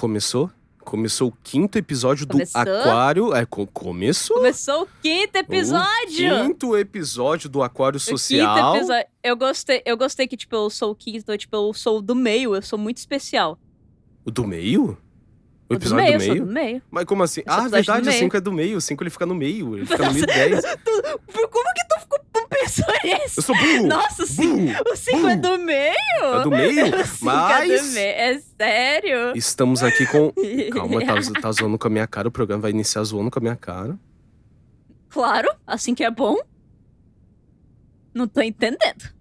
começou? Começou o 5º episódio Começou? do Aquário. Começou? Começou o 5º episódio! O 5º episódio do Aquário O Social. 5º episódio. Eu gostei que, tipo, eu sou o 5º, então, tipo, eu sou o do meio, eu sou muito especial. O do meio? O O episódio do eu sou meio? do meio. Mas como assim? Eu sou o episódio Verdade, do o meio. 5 é do meio. O 5 ele fica no meio. Ele fica no meio 10. Como que tu ficou pensando nisso? Eu sou burro! Nossa, o 5 é do meio? É do meio? O 5 é do Mas meio, é sério? estamos aqui com... Calma, tá zoando com a minha cara. O programa vai iniciar zoando com a minha cara. Claro, assim que é bom. Não tô entendendo.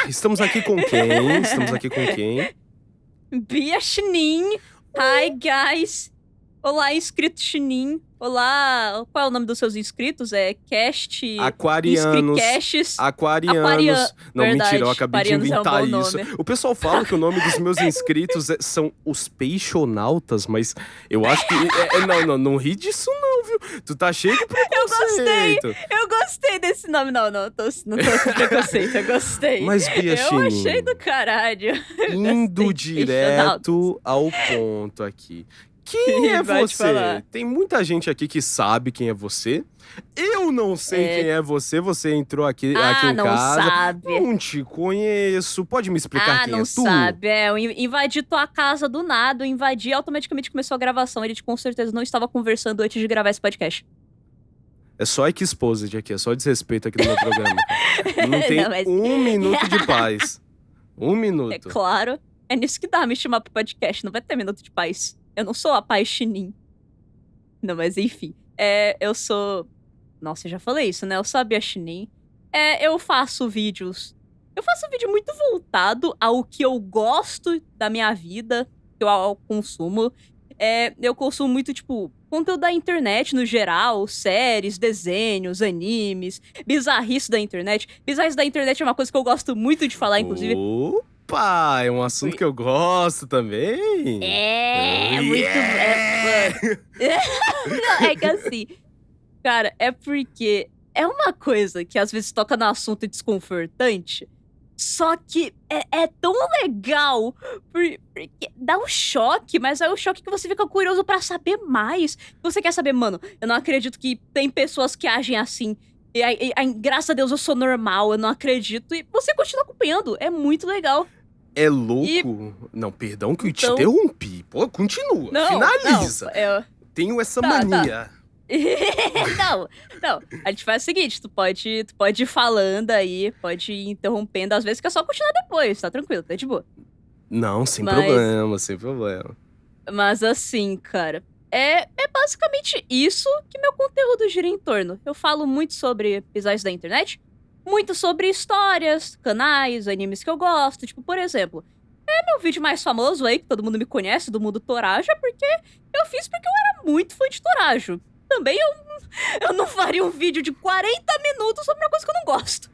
Estamos aqui com quem? Estamos aqui com quem? Bia Chinin. Hi, guys. Olá, inscrito Chinin. Olá, qual é o nome dos seus inscritos? É Cast... Aquarianos. Inscricasts. Aquarianos. Não, Verdade, mentira, eu acabei de aquarianos é um inventar bom isso. nome. O pessoal fala que o nome dos meus inscritos são os peixonautas, mas eu acho que... Não ri disso não, viu? Tu tá cheio de preconceito. Eu gostei desse nome. Não tô com preconceito, eu gostei. Mas, Bia Eu Chinin, achei do caralho. indo Gostei de direto ao ponto aqui. Quem é Pode você? falar. Tem muita gente aqui que sabe quem é você. Eu não sei quem é você. Você entrou aqui em não casa. sabe. Não te conheço. Pode me explicar quem não é tu? sabe. Eu invadi tua casa do nada, eu invadi, automaticamente começou a gravação. Ele com certeza não estava conversando antes de gravar esse podcast. É só exposed aqui, é só desrespeito aqui no meu programa. Não tem Não, mas- 1 minuto de paz. 1 minuto. É claro. É nisso que dá me chamar pro podcast. Não vai ter minuto de paz. Eu não sou a paz Chinin. Não, mas enfim. Eu sou... Nossa, eu já falei isso, né? Eu sou a Bia Chinin. Eu faço vídeos... Eu faço vídeo muito voltado ao que eu gosto da minha vida, que eu consumo. Eu consumo muito, tipo, conteúdo da internet no geral, séries, desenhos, animes, bizarrice da internet. Bizarrice da internet é uma coisa que eu gosto muito de falar, inclusive. Opa, é um assunto que eu gosto também. Muito... Não, é que assim... Cara, é porque é uma coisa que às vezes toca no assunto desconfortante, só que é tão legal, porque dá um choque, mas é o choque que você fica curioso pra saber mais. Você quer saber, mano, eu não acredito que tem pessoas que agem assim, e graças a Deus eu sou normal, eu não acredito, e você continua acompanhando, é muito legal. É louco? Não, perdão que eu te Então- interrompi. Pô, continua, finaliza. Tenho essa mania. Não, a gente faz o seguinte, tu pode ir falando aí, pode ir interrompendo às vezes, que é só continuar depois, tá tranquilo, tá de boa. Não, sem Mas- problema, sem problema. Mas assim, cara, é basicamente isso que meu conteúdo gira em torno. Eu falo muito sobre bizarros da internet, muito sobre histórias, canais, animes que eu gosto, tipo, por exemplo, meu vídeo mais famoso aí, que todo mundo me conhece, do mundo Torajo, é porque eu fiz porque eu era muito fã de Torajo. Também eu não faria um vídeo de 40 minutos sobre uma coisa que eu não gosto.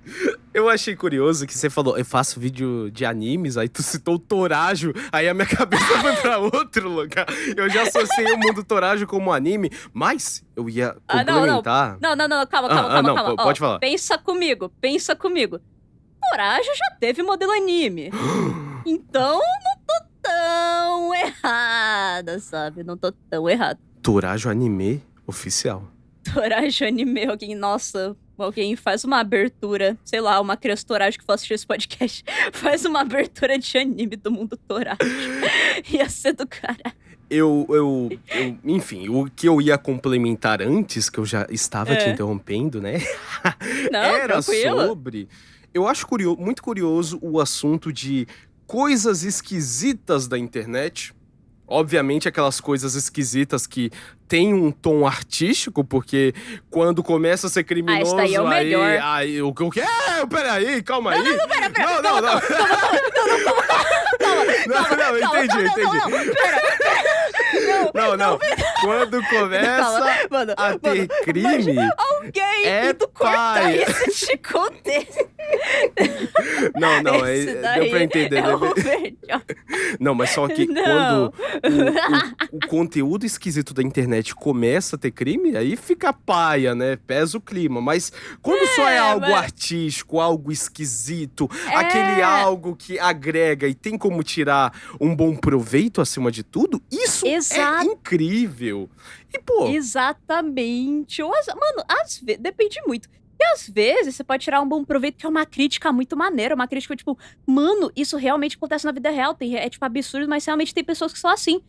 Eu achei curioso que você falou, eu faço vídeo de animes, aí tu citou o Torajo, aí a minha cabeça foi pra outro lugar. Eu já associei o mundo Torajo como anime, mas eu ia complementar. Não, calma. Não, pode falar. Pensa comigo. Torajo já teve modelo anime. Então, não tô tão errada, sabe? Não tô tão errada. Torajo anime oficial. Torajo anime, alguém faz uma abertura, sei lá, uma criança Torajo que for assistir esse podcast, faz uma abertura de anime do mundo Torajo. Ia ser do caralho. Enfim, o que eu ia complementar antes, que eu já estava te interrompendo, né? Não, Era tranquilo. sobre... Eu acho muito curioso o assunto de coisas esquisitas da internet. Obviamente, aquelas coisas esquisitas que tem um tom artístico, porque quando começa a ser criminoso... isso daí é o melhor. Aí, o que é? Peraí, calma aí. Pera. Não, entendi. Não. Quando começa Mano, a ter crime... alguém é indo cortar paia. esse te contexto. Não, não, Esse deu pra daí entender. é o melhor. Não, mas só que Não. quando o conteúdo esquisito da internet começa a ter crime, aí fica paia, né? Pesa o clima. Mas quando só é algo mas- artístico, algo esquisito, aquele É. algo que agrega e tem como tirar um bom proveito acima de tudo, isso é Exato. incrível. E, pô, Exatamente. Mano, depende muito. E às vezes você pode tirar um bom proveito, que é uma crítica muito maneira. Uma crítica, tipo, mano, isso realmente acontece na vida real. É, tipo, absurdo, mas realmente tem pessoas que são assim.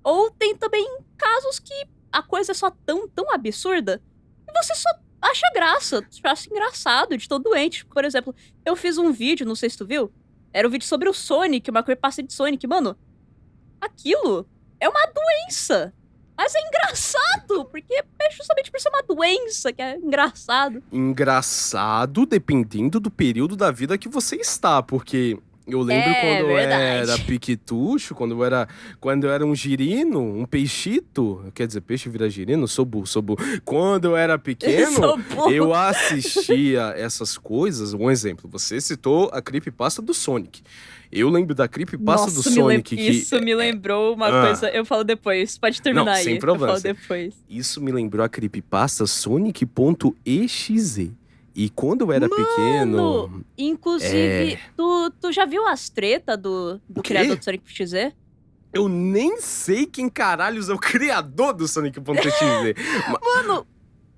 Ou tem também casos que a coisa é só tão absurda e você só acha graça, acha engraçado, de tão doente. Por exemplo, eu fiz um vídeo, não sei se tu viu. Era um vídeo sobre o Sonic, uma creepypasta de Sonic. Mano, aquilo é uma doença. Mas é engraçado, porque é justamente por ser uma doença que é engraçado. engraçado dependendo do período da vida que você está, porque eu lembro É, quando eu verdade. era piquitucho, quando eu era um girino, um peixito, quer dizer, peixe vira girino, sou burro. Quando eu era pequeno, Sou burro. eu assistia essas coisas. Um exemplo, você citou a creepypasta do Sonic. Eu lembro da creepypasta do Nossa, Sonic que isso me lembrou uma Ah. coisa. Eu falo depois. Pode terminar Não, aí. sem problema, Eu falo depois. isso me lembrou a creepypasta Sonic.exe. E quando eu era pequeno, Inclusive, tu já viu as tretas do O quê? criador do Sonic XZ? eu nem sei quem caralhos é o criador do Sonic.exe.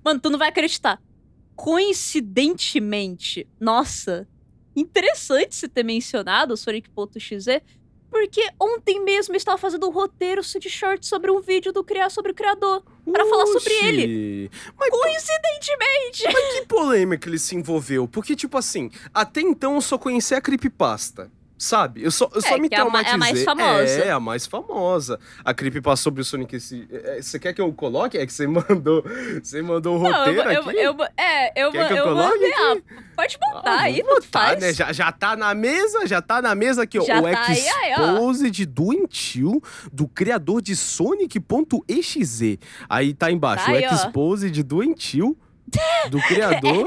Mano, tu não vai acreditar. Coincidentemente, nossa, interessante você ter mencionado o Sonic.exe, porque ontem mesmo eu estava fazendo um roteiro de short sobre um vídeo sobre o criador. Pra falar sobre ele. Mas Coincidentemente! que polêmica ele se envolveu? Porque, tipo assim, até então eu só conhecia a creepypasta. Sabe? Eu só me que é a traumatizei. mais famosa. É, a mais famosa. A creepypasta sobre o Sonic. Você quer que eu coloque? É que você mandou o roteiro aqui? Eu Quer que eu vou coloque mandar. Pode botar aí, vou tanto botar, faz. né? Já tá na mesa aqui, ó. Já O tá aí, ó. Exposed doentio do criador de Sonic.exe. Aí tá embaixo, Tá aí, o ó. Exposed doentio do criador.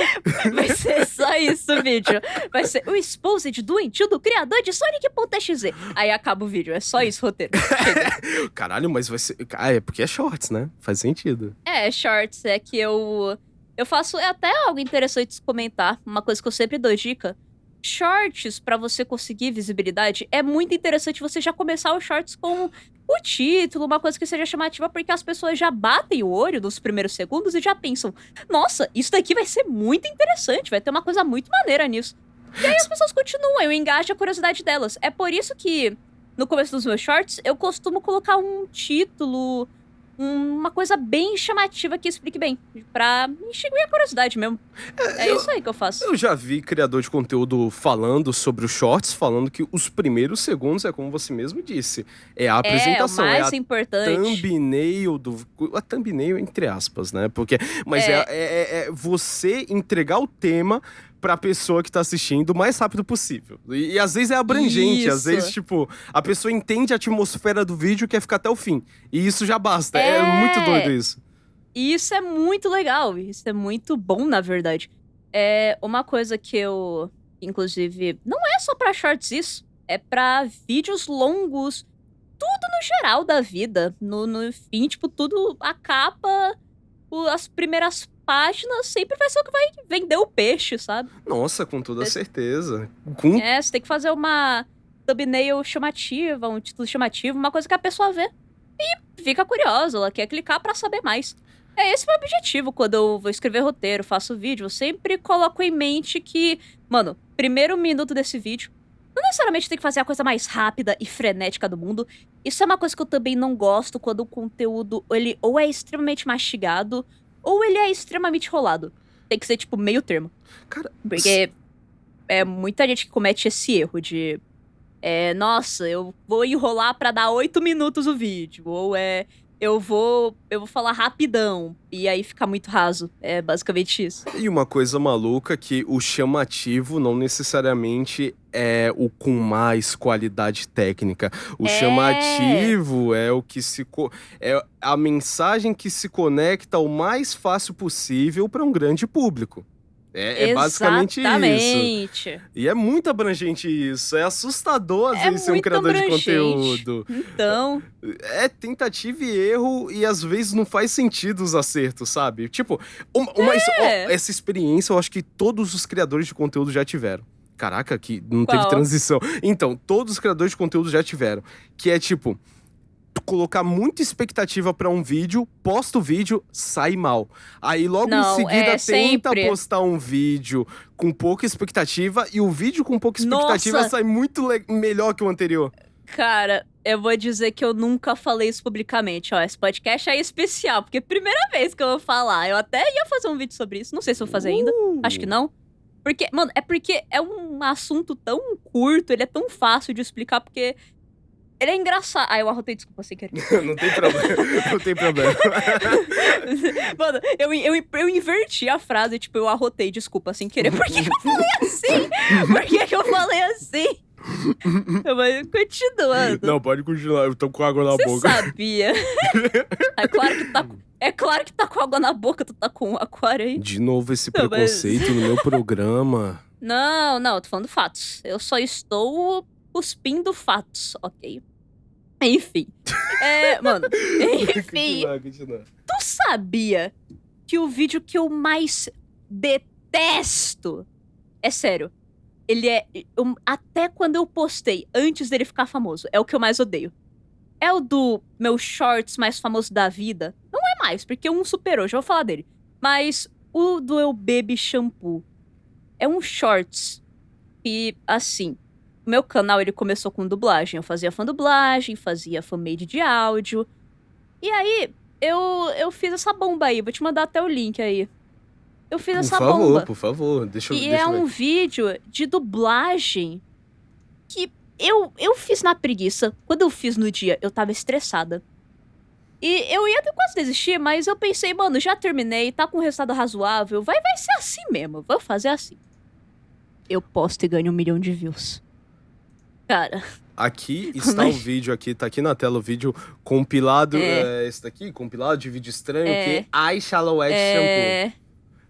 Vai ser só isso o vídeo. Vai ser o exposed doentio do criador de Sonic.exe. Aí acaba o vídeo. É só isso o roteiro. Chega. Caralho, mas vai ser. Ah, é porque é shorts, né? Faz sentido. Shorts, é que eu faço. É até algo interessante de se comentar. Uma coisa que eu sempre dou dica. Shorts, pra você conseguir visibilidade, é muito interessante você já começar os shorts com o título, uma coisa que seja chamativa, porque as pessoas já batem o olho nos primeiros segundos e já pensam: nossa, isso daqui vai ser muito interessante, vai ter uma coisa muito maneira nisso. E aí as pessoas continuam, eu engajo a curiosidade delas. É por isso que, no começo dos meus shorts, eu costumo colocar um título, uma coisa bem chamativa que explique bem, pra extinguir a curiosidade mesmo. É isso aí que eu faço. Eu já vi criador de conteúdo falando sobre os shorts, falando que os primeiros segundos é como você mesmo disse. É a apresentação, É o mais a importante. thumbnail do. A thumbnail, entre aspas, né? Porque. Mas é você entregar o tema pra pessoa que tá assistindo o mais rápido possível. E às vezes é abrangente, às Isso. vezes, tipo, a pessoa entende a atmosfera do vídeo e quer ficar até o fim. E isso já basta. É muito doido isso. E isso é muito legal, isso é muito bom, na verdade. É uma coisa que eu, inclusive, não é só pra shorts isso, é pra vídeos longos, tudo no geral da vida. No fim, tipo, tudo, a capa, as primeiras páginas sempre vai ser o que vai vender o peixe, sabe? Nossa, com toda É- certeza. Você tem que fazer uma thumbnail chamativa, um título chamativo, uma coisa que a pessoa vê e fica curiosa, ela quer clicar pra saber mais. É esse o meu objetivo quando eu vou escrever roteiro, faço vídeo. Eu sempre coloco em mente que, mano, primeiro minuto desse vídeo, não necessariamente tem que fazer a coisa mais rápida e frenética do mundo. Isso é uma coisa que eu também não gosto quando o conteúdo, ele ou é extremamente mastigado, ou ele é extremamente rolado. Tem que ser, tipo, meio termo. Cara, Porque é muita gente que comete esse erro de... nossa, eu vou enrolar pra dar 8 minutos o vídeo. Ou eu vou falar rapidão. E aí fica muito raso. É basicamente isso. E uma coisa maluca que o chamativo não necessariamente é o com mais qualidade técnica. O chamativo é o que é a mensagem que se conecta o mais fácil possível para um grande público. É basicamente isso. Exatamente. E é muito abrangente isso. É assustador, às É vezes, ser um muito criador de abrangente. conteúdo. Então, É tentativa e erro, e às vezes não faz sentido os acertos, sabe? Tipo, essa experiência eu acho que todos os criadores de conteúdo já tiveram. Caraca, que não teve qual? transição. Então, todos os criadores de conteúdo já tiveram. Que é tipo, tu colocar muita expectativa pra um vídeo, posta o vídeo, sai mal. Aí logo em Não, seguida é tenta sempre. postar um vídeo com pouca expectativa, e o vídeo com pouca expectativa Nossa! sai muito melhor que o anterior. Cara, eu vou dizer que eu nunca falei isso publicamente, ó. Esse podcast é especial, porque é a primeira vez que eu vou falar. Eu até ia fazer um vídeo sobre isso, não sei se eu vou fazer ainda. Acho que não. Porque, mano, é porque é um assunto tão curto, ele é tão fácil de explicar, porque ele é engraçado. Ah, eu arrotei, desculpa, sem querer. Não tem problema, não tem problema. Mano, eu inverti a frase, tipo, eu arrotei, desculpa, sem querer. Por que eu falei assim? Por que eu falei assim? Mas continuando. Não, pode continuar, eu tô com água na Você boca. sabia? É claro que tá com água na boca, tu tá com aquário aí. De novo esse Não, mas- preconceito no meu programa. Não, eu tô falando fatos. Eu só estou cuspindo fatos, ok? Enfim. Mano, enfim. Continua. Tu sabia que o vídeo que eu mais detesto, é sério, ele é, até quando eu postei, antes dele ficar famoso, é o que eu mais odeio. É o do meu shorts mais famoso da vida. Não é mais, porque um superou, já vou falar dele. Mas o do Eu Baby Shampoo. É um shorts e, assim, o meu canal, ele começou com dublagem. Eu fazia fan-dublagem, fazia fan-made de áudio. E aí, eu fiz essa bomba aí. Vou te mandar até o link aí. Eu fiz essa bomba. Por favor, deixa E eu é ver. um vídeo de dublagem que eu fiz na preguiça. Quando eu fiz no dia, eu tava estressada. E eu ia quase desistir, mas eu pensei, mano, já terminei, tá com um resultado razoável, vai ser assim mesmo, vou fazer assim. Eu posto e ganho 1 milhão de views. Cara, Aqui está Mas- o vídeo, aqui, tá aqui na tela o vídeo compilado. É. Esse daqui, compilado de vídeo estranho, É. que I Shallow Ash Shampoo.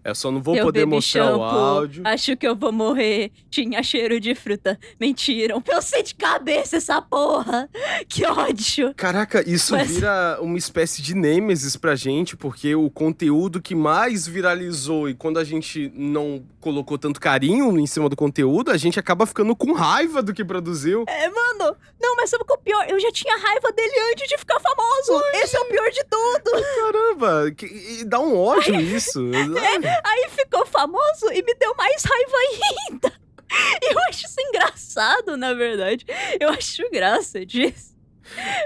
Eu só não vou Eu poder bebi mostrar o shampoo, áudio. acho que eu vou morrer, tinha cheiro de fruta. Mentiram, eu sei de cabeça essa porra. Que ódio. Caraca, isso Mas- vira uma espécie de nêmesis pra gente, porque o conteúdo que mais viralizou, e quando a gente não colocou tanto carinho em cima do conteúdo, a gente acaba ficando com raiva do que produziu. Mano, não, mas sabe o que é o pior? Eu já tinha raiva dele antes de ficar famoso. Esse é o pior de tudo. Caramba, e dá um ódio isso. Aí ficou famoso e me deu mais raiva ainda. Eu acho isso engraçado, na verdade. Eu acho graça disso.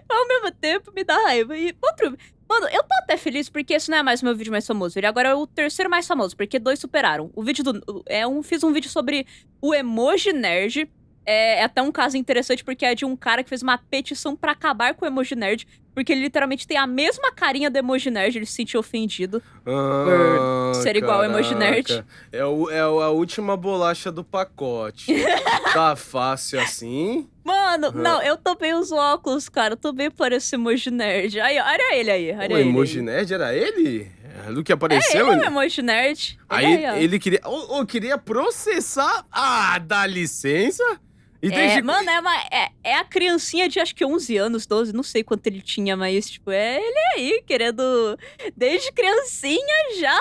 Ao mesmo tempo, me dá raiva. E outro... Mano, eu tô até feliz porque esse não é mais o meu vídeo mais famoso. Ele agora é o terceiro mais famoso, porque 2 superaram. O vídeo do... fiz um vídeo sobre o emoji nerd. É até um caso interessante porque é de um cara que fez uma petição pra acabar com o emoji nerd. Porque ele literalmente tem a mesma carinha do emoji nerd, ele se sentiu ofendido. Ser igual ao emoji nerd. Caraca. É a última bolacha do pacote. Tá fácil assim? Mano, não, eu tomei os óculos, cara. Eu tomei para esse emoji nerd. Aí, olha ele aí, olha O ele. emoji aí. nerd era ele? Do que apareceu? Ele é o emoji nerd. Aí ó. ele queria. Queria processar. Ah, dá licença? E Mano, é a criancinha de acho que 11 anos, 12, não sei quanto ele tinha, mas, tipo, é ele aí, querendo, desde criancinha já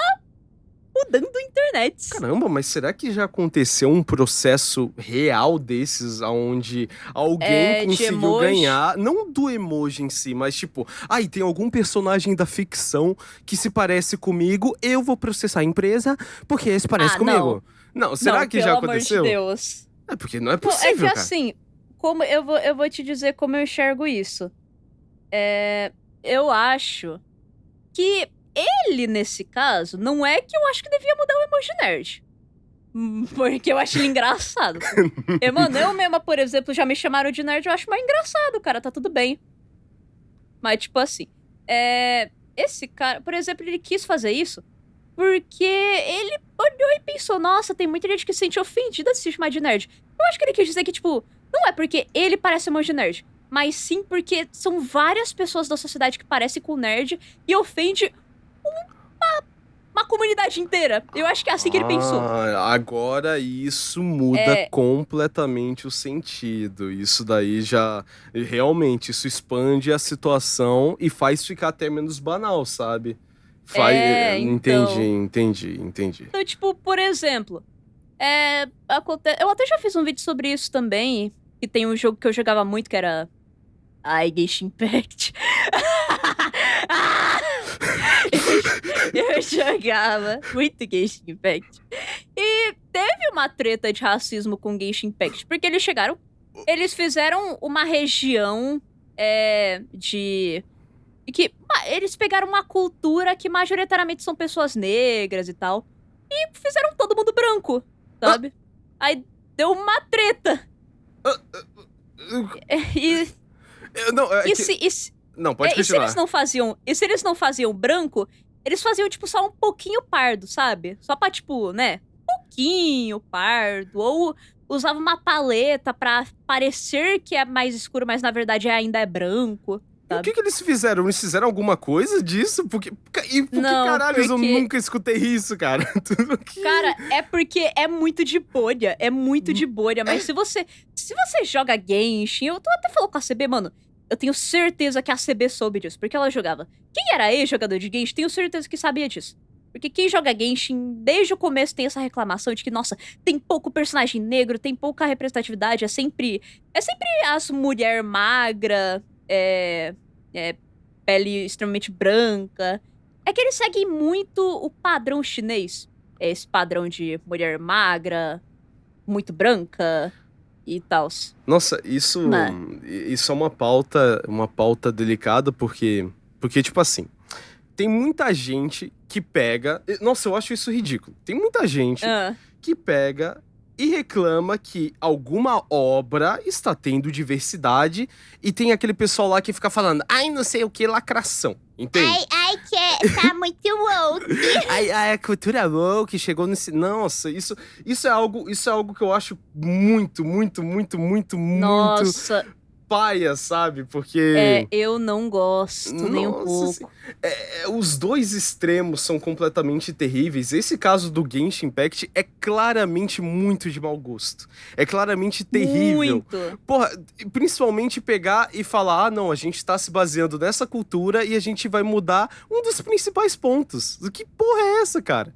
mudando a internet. Caramba, mas será que já aconteceu um processo real desses, onde alguém De conseguiu emoji? ganhar, não do emoji em si, mas tipo, tem algum personagem da ficção que se parece comigo, eu vou processar a empresa porque esse parece comigo. Não, será não, que já pelo aconteceu? Amor de Deus. É porque não é Não, possível, é que cara. assim, como eu vou te dizer como eu enxergo isso. Eu acho que ele, nesse caso, não é que eu acho que devia mudar o emoji nerd. Porque eu acho ele engraçado. Mano, eu mesma, por exemplo, já me chamaram de nerd, eu acho mais engraçado, cara, tá tudo bem. Mas, tipo assim, esse cara, por exemplo, ele quis fazer isso porque ele olhou e pensou, nossa, tem muita gente que se sente ofendida de se chamar de nerd. Eu acho que ele quis dizer que, tipo, não é porque ele parece emoji nerd, mas sim porque são várias pessoas da sociedade que parecem com nerd e ofende uma uma comunidade inteira. Eu acho que é assim que ele pensou. Agora isso muda completamente o sentido. Isso daí já. Realmente, isso expande a situação e faz ficar até menos banal, sabe? Então. Entendi. Então, tipo, por exemplo, eu até já fiz um vídeo sobre isso também. Que tem um jogo que eu jogava muito, que era. Ai, Genshin Impact. Eu jogava muito Genshin Impact. E teve uma treta de racismo com Genshin Impact. Porque eles chegaram. Eles fizeram uma região de. Eles pegaram uma cultura que majoritariamente são pessoas negras e tal. E fizeram todo mundo branco, sabe? Aí deu uma treta. Não, pode continuar. E se eles não faziam branco, eles faziam, tipo, só um pouquinho pardo, sabe? Só pra, tipo, né? Um pouquinho pardo. Ou usava uma paleta pra parecer que é mais escuro, mas na verdade ainda é branco. E o que eles fizeram? Eles fizeram alguma coisa disso? Por que caralho eu nunca escutei isso, cara? Cara, é porque é muito de bolha. É muito de bolha. Mas se você joga Genshin... Eu tô até falando com a CB, mano. Eu tenho certeza que a CB soube disso. Porque ela jogava. Quem era ex-jogador de Genshin, tenho certeza que sabia disso. Porque quem joga Genshin, desde o começo tem essa reclamação de que, nossa, tem pouco personagem negro, tem pouca representatividade. É sempre as mulher magra... pele extremamente branca. É que eles seguem muito o padrão chinês. Esse padrão de mulher magra, muito branca e tal. Nossa, isso é uma pauta delicada, porque, tipo assim, tem muita gente que pega... Nossa, eu acho isso ridículo. Tem muita gente que pega... e reclama que alguma obra está tendo diversidade e tem aquele pessoal lá que fica falando, ai, não sei o que, lacração, entende? Ai, que tá muito woke. ai, a cultura woke chegou nesse... Nossa, isso é algo que eu acho muito Nossa. paia, sabe? Porque... eu não gosto nem um pouco. Os dois extremos são completamente terríveis. Esse caso do Genshin Impact é claramente muito de mau gosto. É claramente terrível. Muito. Porra, principalmente pegar e falar, não, a gente tá se baseando nessa cultura e a gente vai mudar um dos principais pontos. Que porra é essa, cara?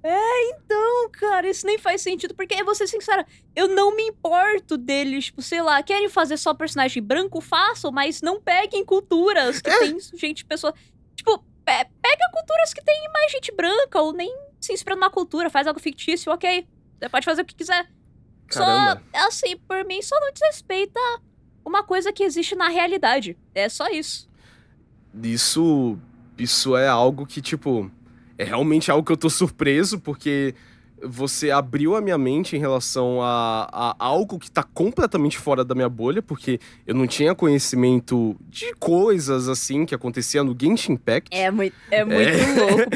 Então, cara, isso nem faz sentido, porque, vou ser sincera, eu não me importo deles, tipo, sei lá, querem fazer só personagem branco, façam, mas não peguem culturas que tem gente, pessoa... Tipo, pega culturas que tem mais gente branca, ou nem se inspira numa cultura, faz algo fictício, ok, você pode fazer o que quiser. Caramba. Só, assim, por mim, só não desrespeita uma coisa que existe na realidade, é só isso. Isso é algo que, tipo... É realmente algo que eu tô surpreso, porque você abriu a minha mente em relação a algo que tá completamente fora da minha bolha, porque eu não tinha conhecimento de coisas assim que acontecia no Genshin Impact. É muito louco,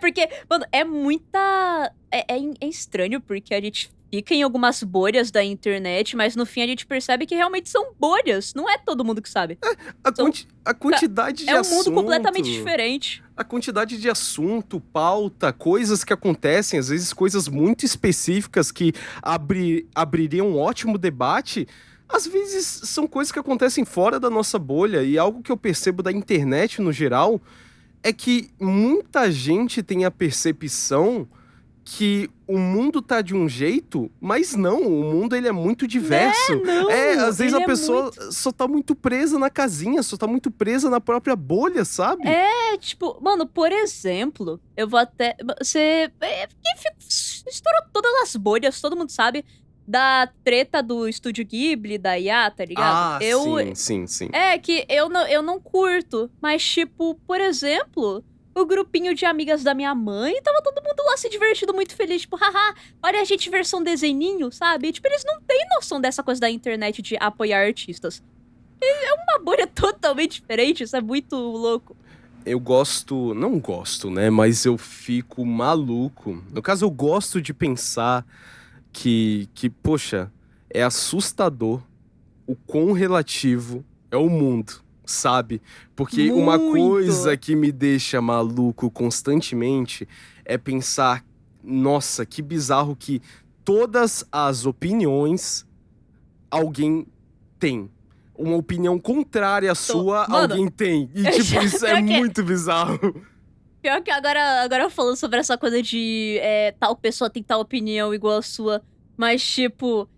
porque, mano, é muita... É estranho, porque a gente fica em algumas bolhas da internet, mas no fim a gente percebe que realmente são bolhas, não é todo mundo que sabe. A quantidade de assunto... É um mundo completamente diferente. A quantidade de assunto, pauta, coisas que acontecem, às vezes coisas muito específicas que abririam um ótimo debate, às vezes são coisas que acontecem fora da nossa bolha, e algo que eu percebo da internet no geral é que muita gente tem a percepção que o mundo tá de um jeito, mas não, o mundo ele é muito diverso. Às vezes a pessoa só tá muito presa na casinha, só tá muito presa na própria bolha, sabe? Tipo, mano, por exemplo, eu vou até... estourou todas as bolhas, todo mundo sabe, da treta do Estúdio Ghibli, da IA, tá ligado? Sim. Que eu não curto, mas tipo, por exemplo... O grupinho de amigas da minha mãe, tava todo mundo lá se divertindo, muito feliz. Tipo, haha, olha a gente versão desenhinho, sabe? E, tipo, eles não têm noção dessa coisa da internet de apoiar artistas. É uma bolha totalmente diferente, isso é muito louco. Eu não gosto, né? Mas eu fico maluco. No caso, eu gosto de pensar que poxa, é assustador o quão relativo é o mundo, sabe? Porque uma Muito. coisa que me deixa maluco constantemente é pensar, nossa, que bizarro que todas as opiniões alguém tem. Uma opinião contrária à sua, Mano, alguém tem. E, eu tipo, já- isso é pior que- muito bizarro. Pior que agora falando sobre essa coisa de tal pessoa tem tal opinião igual a sua, mas tipo,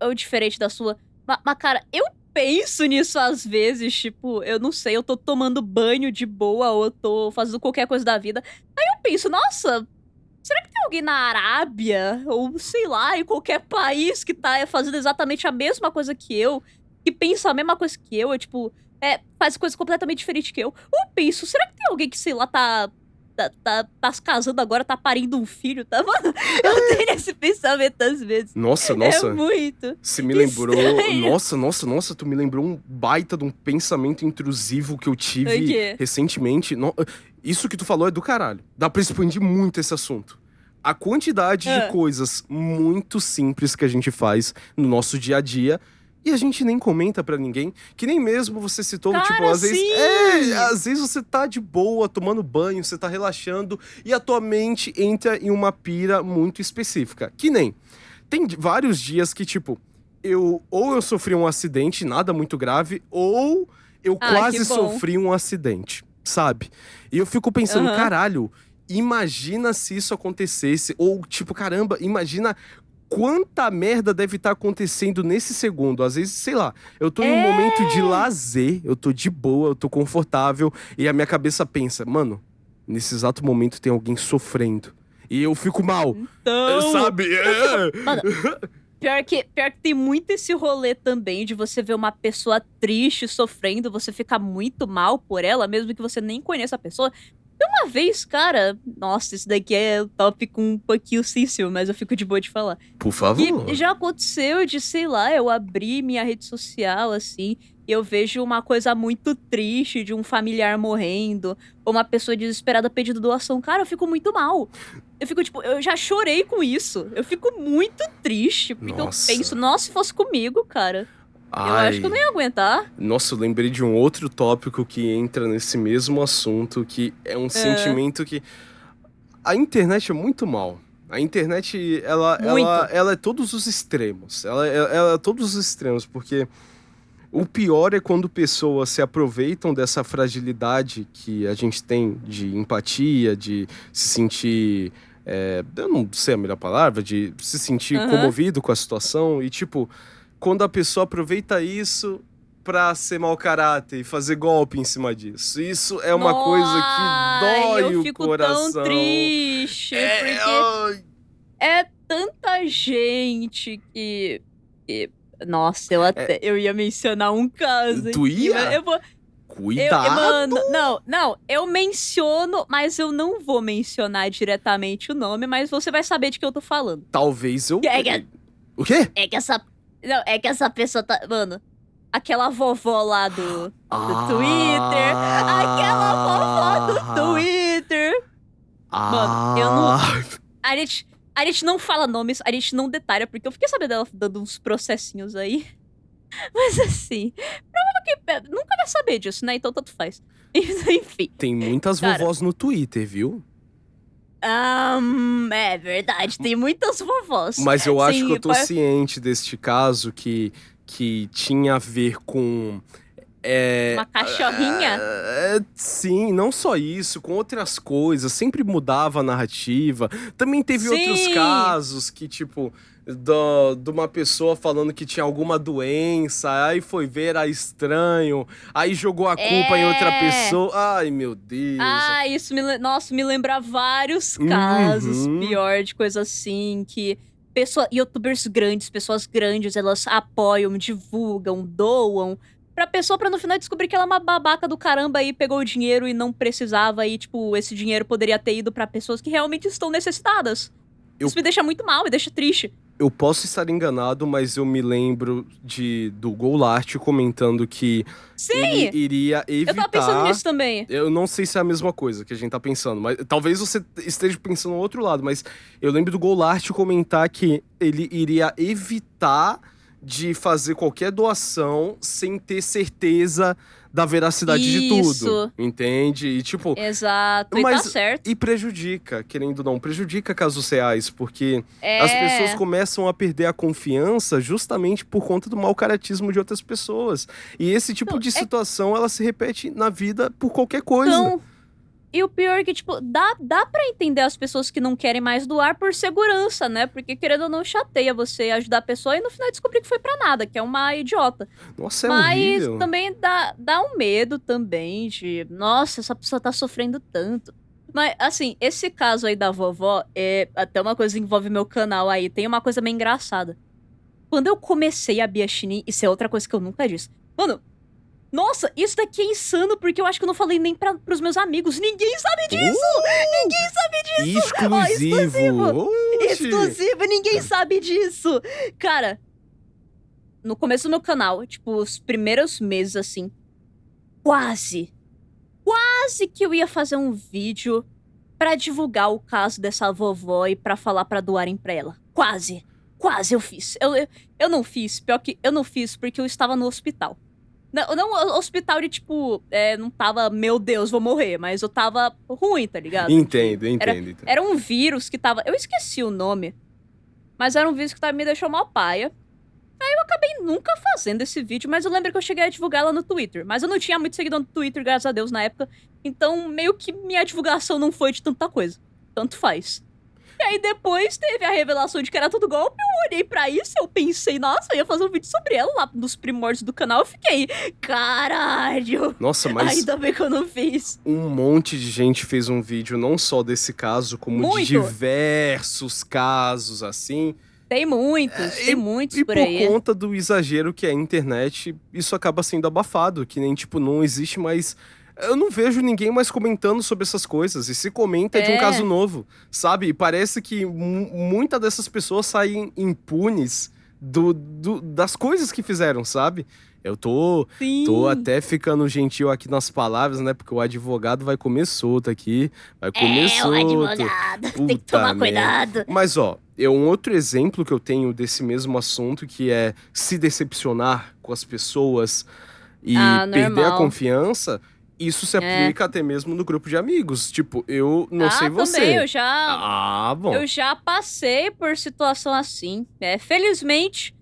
ou diferente da sua. Mas, cara, eu penso nisso às vezes, tipo, eu não sei, eu tô tomando banho de boa ou eu tô fazendo qualquer coisa da vida. Aí eu penso, nossa, será que tem alguém na Arábia ou sei lá, em qualquer país que tá fazendo exatamente a mesma coisa que eu, que pensa a mesma coisa que eu, tipo, faz coisas completamente diferentes que eu. Ou eu penso, será que tem alguém que, sei lá, tá se casando agora, tá parindo um filho, tá? Mano, eu tenho esse pensamento às vezes. Nossa, É muito você me lembrou. estranho. Nossa, tu me lembrou um baita de um pensamento intrusivo que eu O tive quê? recentemente. Isso que tu falou é do caralho. Dá pra expandir muito esse assunto. A quantidade de coisas muito simples que a gente faz no nosso dia a dia e a gente nem comenta pra ninguém. Que nem mesmo você citou, Cara, tipo, às vezes. sim! Às vezes você tá de boa, tomando banho, você tá relaxando e a tua mente entra em uma pira muito específica. Que nem. Tem vários dias que, tipo, eu sofri um acidente, nada muito grave, ou eu quase que bom. sofri um acidente, sabe? E eu fico pensando, caralho, imagina se isso acontecesse. Ou, tipo, caramba, imagina quanta merda deve estar acontecendo nesse segundo. Às vezes, sei lá, eu tô em um momento de lazer, eu tô de boa, eu tô confortável, e a minha cabeça pensa, mano, nesse exato momento tem alguém sofrendo. E eu fico mal, Então, sabe? Mano, pior que tem muito esse rolê também de você ver uma pessoa triste, sofrendo, você ficar muito mal por ela, mesmo que você nem conheça a pessoa. E uma vez, cara, nossa, isso daqui é um tópico um pouquinho sensível, mas eu fico de boa de falar. Por favor. Que já aconteceu de, sei lá, eu abrir minha rede social, assim, e eu vejo uma coisa muito triste de um familiar morrendo, ou uma pessoa desesperada pedindo doação. Cara, eu fico muito mal. Eu fico, tipo, eu já chorei com isso. Eu fico muito triste, porque Nossa. eu penso, nossa, se fosse comigo, cara, eu acho que eu não ia aguentar. Nossa, eu lembrei de um outro tópico que entra nesse mesmo assunto, que é um sentimento que... A internet é muito mal. A internet, ela é todos os extremos. Ela é todos os extremos, porque o pior é quando pessoas se aproveitam dessa fragilidade que a gente tem de empatia, de se sentir... eu não sei a melhor palavra, de se sentir comovido com a situação. E, tipo, quando a pessoa aproveita isso pra ser mau caráter e fazer golpe em cima disso. Isso é uma coisa que dói o coração. Eu fico tão triste, porque é tanta gente que nossa, eu ia mencionar um caso. Tu aqui, ia? eu vou... Cuidado! Não, eu menciono, mas eu não vou mencionar diretamente o nome, mas você vai saber de que eu tô falando. Talvez eu... É O quê? é que essa pessoa tá... Mano, aquela vovó lá do Twitter. Aquela vovó do Twitter. Mano, eu não... A gente não fala nomes, a gente não detalha, porque eu fiquei sabendo dela dando uns processinhos aí. Mas assim, provavelmente nunca vai saber disso, né? Então tanto faz. Enfim. Tem muitas vovós no Twitter, viu? É verdade, tem muitas vovós. Mas eu acho que eu tô ciente deste caso que tinha a ver com... uma cachorrinha? Sim, não só isso, com outras coisas, sempre mudava a narrativa. Também teve outros casos que, tipo, de uma pessoa falando que tinha alguma doença, aí foi ver, era estranho, aí jogou a culpa em outra pessoa. Ai, meu Deus. Isso me lembra vários casos, pior de coisa assim, que youtubers grandes, pessoas grandes, elas apoiam, divulgam, doam pra pessoa, pra no final descobrir que ela é uma babaca do caramba e pegou o dinheiro e não precisava, e tipo, esse dinheiro poderia ter ido pra pessoas que realmente estão necessitadas. Isso me deixa muito mal, me deixa triste. Eu posso estar enganado, mas eu me lembro do Golart comentando que ele iria evitar... Eu tava pensando nisso também. Eu não sei se é a mesma coisa que a gente tá pensando, mas talvez você esteja pensando no outro lado, mas eu lembro do Golart comentar que ele iria evitar de fazer qualquer doação sem ter certeza da veracidade de tudo, Isso. entende? E tipo, Exato, e tá mas certo. e prejudica, querendo ou não, prejudica casos reais, porque as pessoas É. começam a perder a confiança justamente por conta do mau caratismo de outras pessoas. E esse tipo Então, de situação, ela se repete na vida por qualquer coisa. Então, e o pior é que, tipo, dá pra entender as pessoas que não querem mais doar por segurança, né? Porque querendo ou não, chateia você ajudar a pessoa e no final descobrir que foi pra nada, que é uma idiota. Nossa, é Mas horrível. também dá um medo também de, nossa, essa pessoa tá sofrendo tanto. Mas, assim, esse caso aí da vovó é até uma coisa que envolve meu canal aí. Tem uma coisa meio engraçada. Quando eu comecei a Bia Chinin, isso é outra coisa que eu nunca disse. Mano, nossa, isso daqui é insano, porque eu acho que eu não falei nem pros meus amigos. Ninguém sabe disso! Ninguém sabe disso! Ó, Exclusivo! Oxi. exclusivo, ninguém sabe disso! Cara, no começo do meu canal, tipo, os primeiros meses, assim, quase que eu ia fazer um vídeo pra divulgar o caso dessa vovó e pra falar pra doarem pra ela. Quase eu fiz. Eu não fiz, pior que eu não fiz porque eu estava no hospital. Não hospital de, tipo, não tava, meu Deus, vou morrer, mas eu tava ruim, tá ligado? Entendo. Era um vírus que tava, eu esqueci o nome, mas era um vírus que me deixou mal paia. Aí eu acabei nunca fazendo esse vídeo, mas eu lembro que eu cheguei a divulgar ela no Twitter. Mas eu não tinha muito seguidor no Twitter, graças a Deus, na época. Então, meio que minha divulgação não foi de tanta coisa. Tanto faz. E aí depois teve a revelação de que era tudo golpe, eu olhei pra isso, eu pensei, nossa, eu ia fazer um vídeo sobre ela lá nos primórdios do canal, eu fiquei, caralho! Nossa, mas Ainda bem que eu não fiz. um monte de gente fez um vídeo não só desse caso, como de Muito. diversos casos, assim. Tem muitos E por por aí. conta do exagero que é a internet, isso acaba sendo abafado, que nem, tipo, não existe mais... Eu não vejo ninguém mais comentando sobre essas coisas, e se comenta é de um caso novo, sabe? E parece que muitas dessas pessoas saem impunes das coisas que fizeram, sabe? Eu tô Sim. até ficando gentil aqui nas palavras, né? Porque o advogado vai comer solto aqui, vai comer solto. O advogado, tem que Puta tomar merda. cuidado. Mas, ó, um outro exemplo que eu tenho desse mesmo assunto, que é se decepcionar com as pessoas e perder a Normal. confiança, isso se aplica até mesmo no grupo de amigos. Tipo, eu não sei você. Também, Bom. eu já passei por situação assim. Felizmente,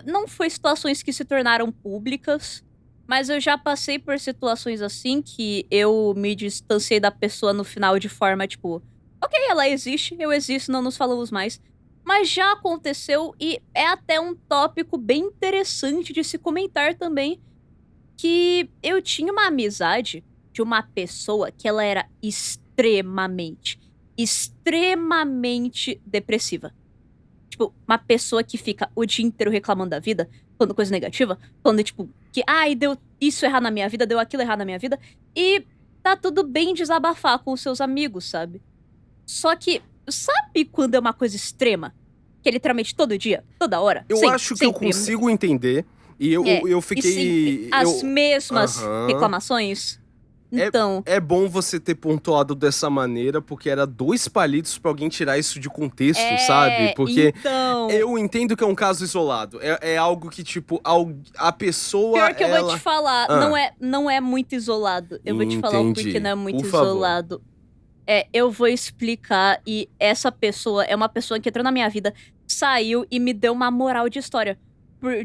não foi situações que se tornaram públicas, mas eu já passei por situações assim que eu me distanciei da pessoa no final de forma, tipo, ok, ela existe, eu existo, não nos falamos mais. Mas já aconteceu e é até um tópico bem interessante de se comentar também, que eu tinha uma amizade de uma pessoa que ela era extremamente depressiva. Tipo, uma pessoa que fica o dia inteiro reclamando da vida, falando coisa negativa, falando, tipo, que, ai, deu isso errado na minha vida, deu aquilo errado na minha vida, e tá tudo bem desabafar com os seus amigos, sabe? Só que, sabe quando é uma coisa extrema? Que é literalmente todo dia, toda hora? Eu sempre, acho que eu sempre. consigo entender. E eu fiquei. E sempre as mesmas reclamações. Então. É bom você ter pontuado dessa maneira, porque era 2 palitos pra alguém tirar isso de contexto, sabe? Porque então, eu entendo que é um caso isolado. É algo que, tipo, a pessoa. pior que eu vou te falar, não é muito isolado. Eu vou te falar o Entendi. porquê não é muito Por favor. isolado. Eu vou explicar, e essa pessoa é uma pessoa que entrou na minha vida, saiu e me deu uma moral de história.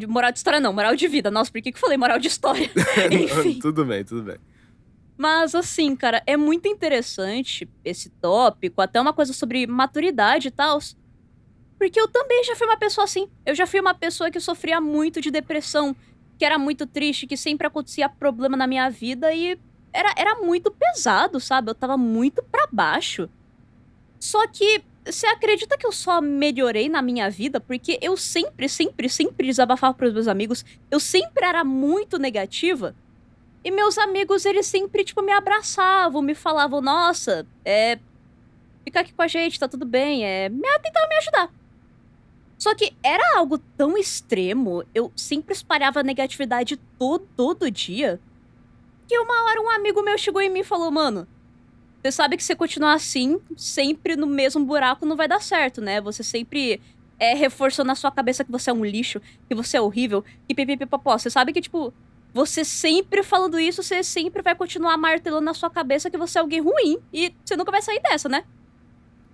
Moral de história não, moral de vida. Nossa, por que eu falei moral de história? Enfim. Tudo bem. Mas assim, cara, é muito interessante esse tópico, até uma coisa sobre maturidade e tal. Porque eu também já fui uma pessoa assim. Eu já fui uma pessoa que sofria muito de depressão, que era muito triste, que sempre acontecia problema na minha vida e era muito pesado, sabe? Eu tava muito pra baixo. Só que você acredita que eu só melhorei na minha vida porque eu sempre desabafava pros meus amigos, eu sempre era muito negativa? E meus amigos, eles sempre, tipo, me abraçavam, me falavam, nossa, fica aqui com a gente, tá tudo bem, tentavam me ajudar. Só que era algo tão extremo, eu sempre espalhava negatividade todo dia, que uma hora um amigo meu chegou em mim e falou, mano, você sabe que se você continuar assim, sempre no mesmo buraco não vai dar certo, né? Você sempre reforçou na sua cabeça que você é um lixo, que você é horrível, que pipipipopó. Você sabe que, tipo, você sempre falando isso, você sempre vai continuar martelando na sua cabeça que você é alguém ruim. E você nunca vai sair dessa, né?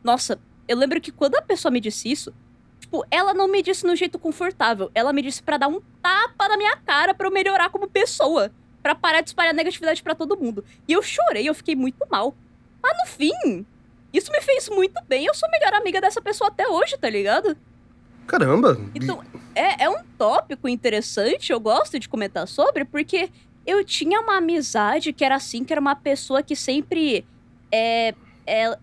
Nossa, eu lembro que quando a pessoa me disse isso, tipo, ela não me disse no jeito confortável. Ela me disse pra dar um tapa na minha cara pra eu melhorar como pessoa. Pra parar de espalhar negatividade pra todo mundo. E eu chorei, eu fiquei muito mal. Mas no fim, isso me fez muito bem. Eu sou a melhor amiga dessa pessoa até hoje, tá ligado? Caramba! Então, é um tópico interessante, eu gosto de comentar sobre, porque eu tinha uma amizade que era assim, que era uma pessoa que sempre.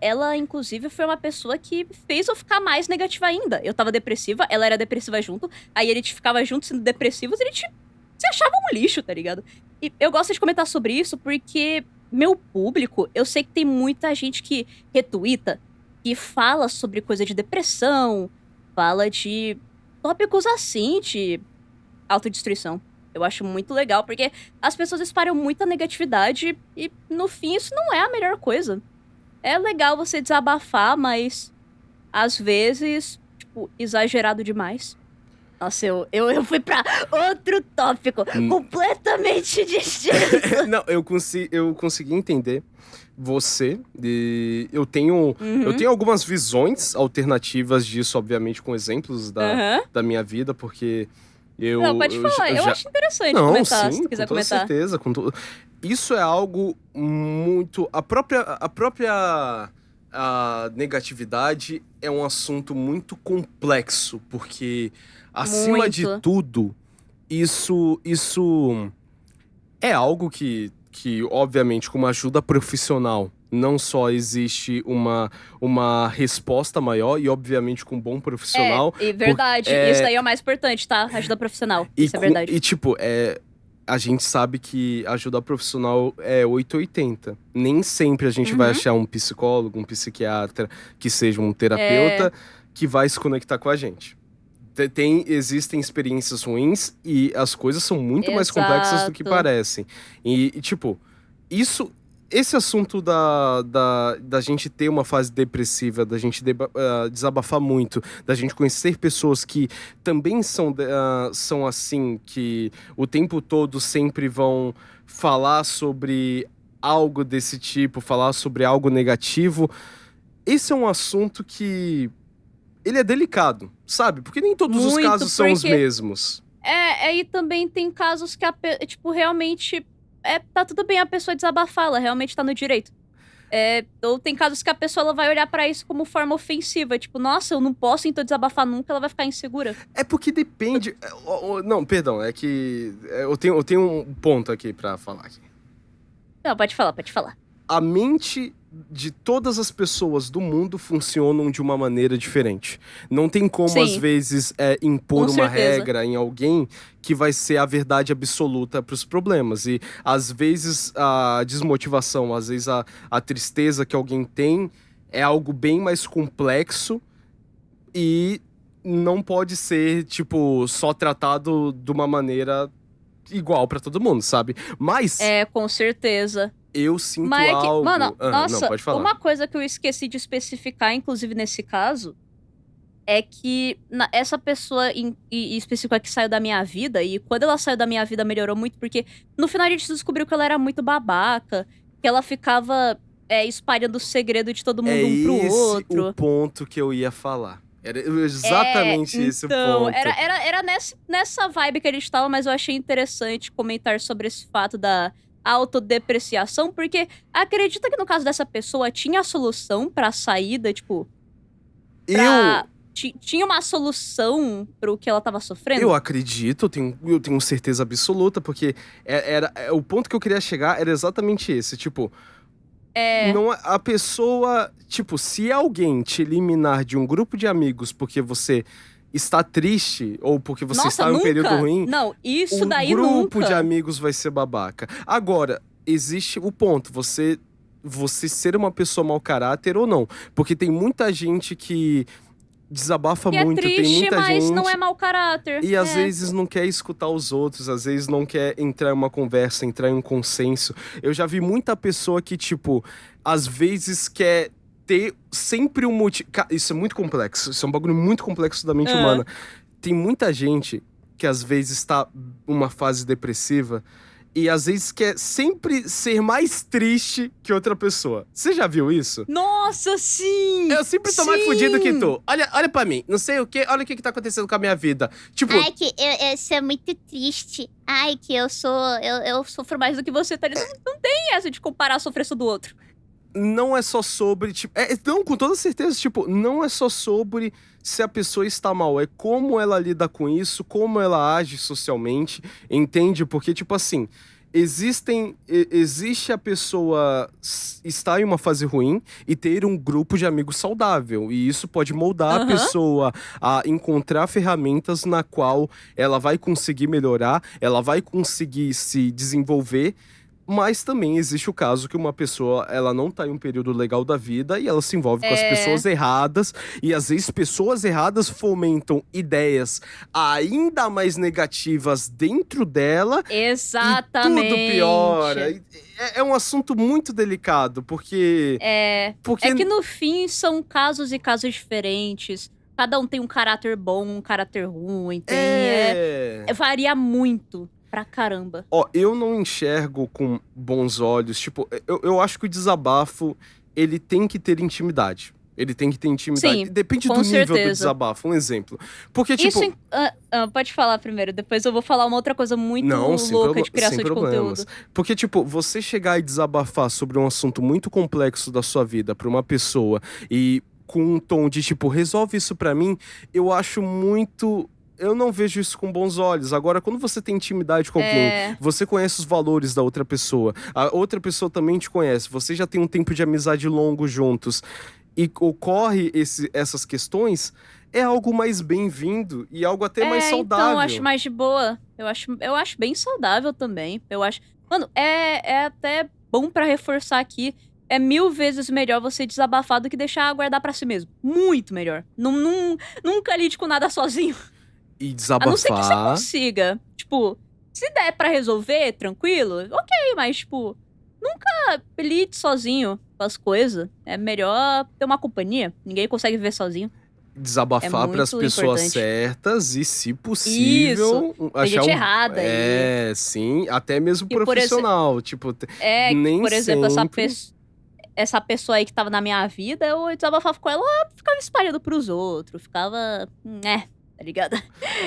Ela, inclusive, foi uma pessoa que fez eu ficar mais negativa ainda. Eu tava depressiva, ela era depressiva junto, aí a gente ficava junto sendo depressivos e a gente se achava um lixo, tá ligado? E eu gosto de comentar sobre isso porque meu público, eu sei que tem muita gente que retuita, que fala sobre coisa de depressão, fala de tópicos assim, de autodestruição. Eu acho muito legal, porque as pessoas espalham muita negatividade e, no fim, isso não é a melhor coisa. É legal você desabafar, mas, às vezes, tipo, exagerado demais. Nossa, eu fui pra outro tópico, completamente distinto. Não, eu consegui entender você. Eu tenho algumas visões alternativas disso, obviamente, com exemplos da minha vida, porque Não, pode falar. Eu acho interessante Não, comentar, sim, se tu quiser com toda comentar. certeza. Isso é algo muito... A própria negatividade é um assunto muito complexo, porque, acima de Muito. tudo, isso é algo que, obviamente, com uma ajuda profissional, não só existe uma resposta maior, e, obviamente, com um bom profissional... E verdade. Isso daí é o mais importante, tá? Ajuda profissional. Isso é verdade. E, tipo, a gente sabe que ajuda profissional é 880. Nem sempre a gente vai achar um psicólogo, um psiquiatra, que seja um terapeuta, que vai se conectar com a gente. Existem experiências ruins e as coisas são muito mais complexas do que parecem. E tipo, esse assunto da gente ter uma fase depressiva, da gente desabafar muito, da gente conhecer pessoas que também são assim, que o tempo todo sempre vão falar sobre algo desse tipo, falar sobre algo negativo. Esse é um assunto que ele é delicado, sabe? Porque nem todos os casos são os mesmos. E também tem casos que, tipo, realmente... tá tudo bem a pessoa desabafar, ela realmente tá no direito. Ou tem casos que a pessoa ela vai olhar pra isso como forma ofensiva. Tipo, nossa, eu não posso então desabafar nunca, ela vai ficar insegura. É porque depende... Não, perdão, é que... Eu tenho um ponto aqui pra falar. Não, pode falar. A mente de todas as pessoas do mundo funcionam de uma maneira diferente. Não tem como, Sim. às vezes, impor Com uma certeza. regra em alguém que vai ser a verdade absoluta para os problemas. E, às vezes, a desmotivação, às vezes, a tristeza que alguém tem é algo bem mais complexo e não pode ser, tipo, só tratado de uma maneira igual para todo mundo, sabe? Mas... Com certeza. Eu sinto Mas é que, algo... mano, nossa, não, pode falar. uma coisa que eu esqueci de especificar, inclusive nesse caso, é que essa pessoa em específica que saiu da minha vida, e quando ela saiu da minha vida melhorou muito, porque no final a gente descobriu que ela era muito babaca, que ela ficava espalhando o segredo de todo mundo um pro outro. É esse o ponto que eu ia falar. Era exatamente esse o ponto. Era nessa vibe que a gente tava, mas eu achei interessante comentar sobre esse fato da autodepreciação, porque acredita que no caso dessa pessoa tinha a solução pra saída, tipo... Tinha uma solução pro que ela tava sofrendo? Eu acredito, eu tenho certeza absoluta, porque o ponto que eu queria chegar era exatamente esse, tipo... Não, a pessoa, tipo, se alguém te eliminar de um grupo de amigos porque você está triste ou porque você está em um período ruim, não, isso daí nunca. Um grupo de nunca. amigos vai ser babaca. Agora, existe o ponto, você ser uma pessoa mau caráter ou não. Porque tem muita gente que desabafa muito, triste, tem muita mas gente... não é mau caráter. E às vezes não quer escutar os outros, às vezes não quer entrar em uma conversa, entrar em um consenso. Eu já vi muita pessoa que, tipo, às vezes quer ter sempre um motivo. Isso é muito complexo. Isso é um bagulho muito complexo da mente humana. Tem muita gente que às vezes tá numa fase depressiva e às vezes quer sempre ser mais triste que outra pessoa. Você já viu isso? Nossa, sim! Eu sempre tô mais fudido que tu. Olha pra mim, não sei o quê, olha o que tá acontecendo com a minha vida. Tipo, Ai, que eu sou muito triste. Ai, que eu sofro mais do que você, tá ligado? Não tem essa de comparar a sofrência do outro. não é só sobre, tipo... não, com toda certeza, tipo, não é só sobre se a pessoa está mal. É como ela lida com isso, como ela age socialmente, entende? Porque, tipo assim, existe a pessoa estar em uma fase ruim e ter um grupo de amigos saudável. E isso pode moldar a pessoa a encontrar ferramentas na qual ela vai conseguir melhorar, ela vai conseguir se desenvolver. Mas também existe o caso que uma pessoa, ela não tá em um período legal da vida e ela se envolve com as pessoas erradas. E às vezes pessoas erradas fomentam ideias ainda mais negativas dentro dela. Exatamente. E tudo piora. É um assunto muito delicado, porque... É que no fim são casos e casos diferentes. Cada um tem um caráter bom, um caráter ruim. Varia muito. Pra caramba. Ó, eu não enxergo com bons olhos. Tipo, eu acho que o desabafo, ele tem que ter intimidade. Ele tem que ter intimidade. Sim, depende do nível do desabafo. Um exemplo. Porque, tipo... Isso, pode falar primeiro. Depois eu vou falar uma outra coisa muito louca de criação de conteúdo. Porque, tipo, você chegar e desabafar sobre um assunto muito complexo da sua vida pra uma pessoa e com um tom de, tipo, resolve isso pra mim, eu acho muito... Eu não vejo isso com bons olhos. Agora, quando você tem intimidade com alguém, você conhece os valores da outra pessoa, a outra pessoa também te conhece, você já tem um tempo de amizade longo juntos, e ocorre essas questões, é algo mais bem-vindo e algo até mais saudável. Então, eu acho mais de boa. Eu acho bem saudável também. Eu acho... Mano, é até bom pra reforçar aqui. É 1000 vezes melhor você desabafar do que deixar guardar pra si mesmo. Muito melhor. Nunca lide com nada sozinho. E desabafar... A não ser que você consiga. Tipo, se der pra resolver, tranquilo, ok, mas, tipo, nunca lide sozinho com as coisas. É melhor ter uma companhia. Ninguém consegue viver sozinho. Desabafar para as pessoas certas e, se possível, achar gente errada. Sim, até mesmo que profissional. Tipo, nem por exemplo, sempre... essa pessoa aí que tava na minha vida, eu desabafava com ela, ficava espalhando pros outros, ficava... tá ligado?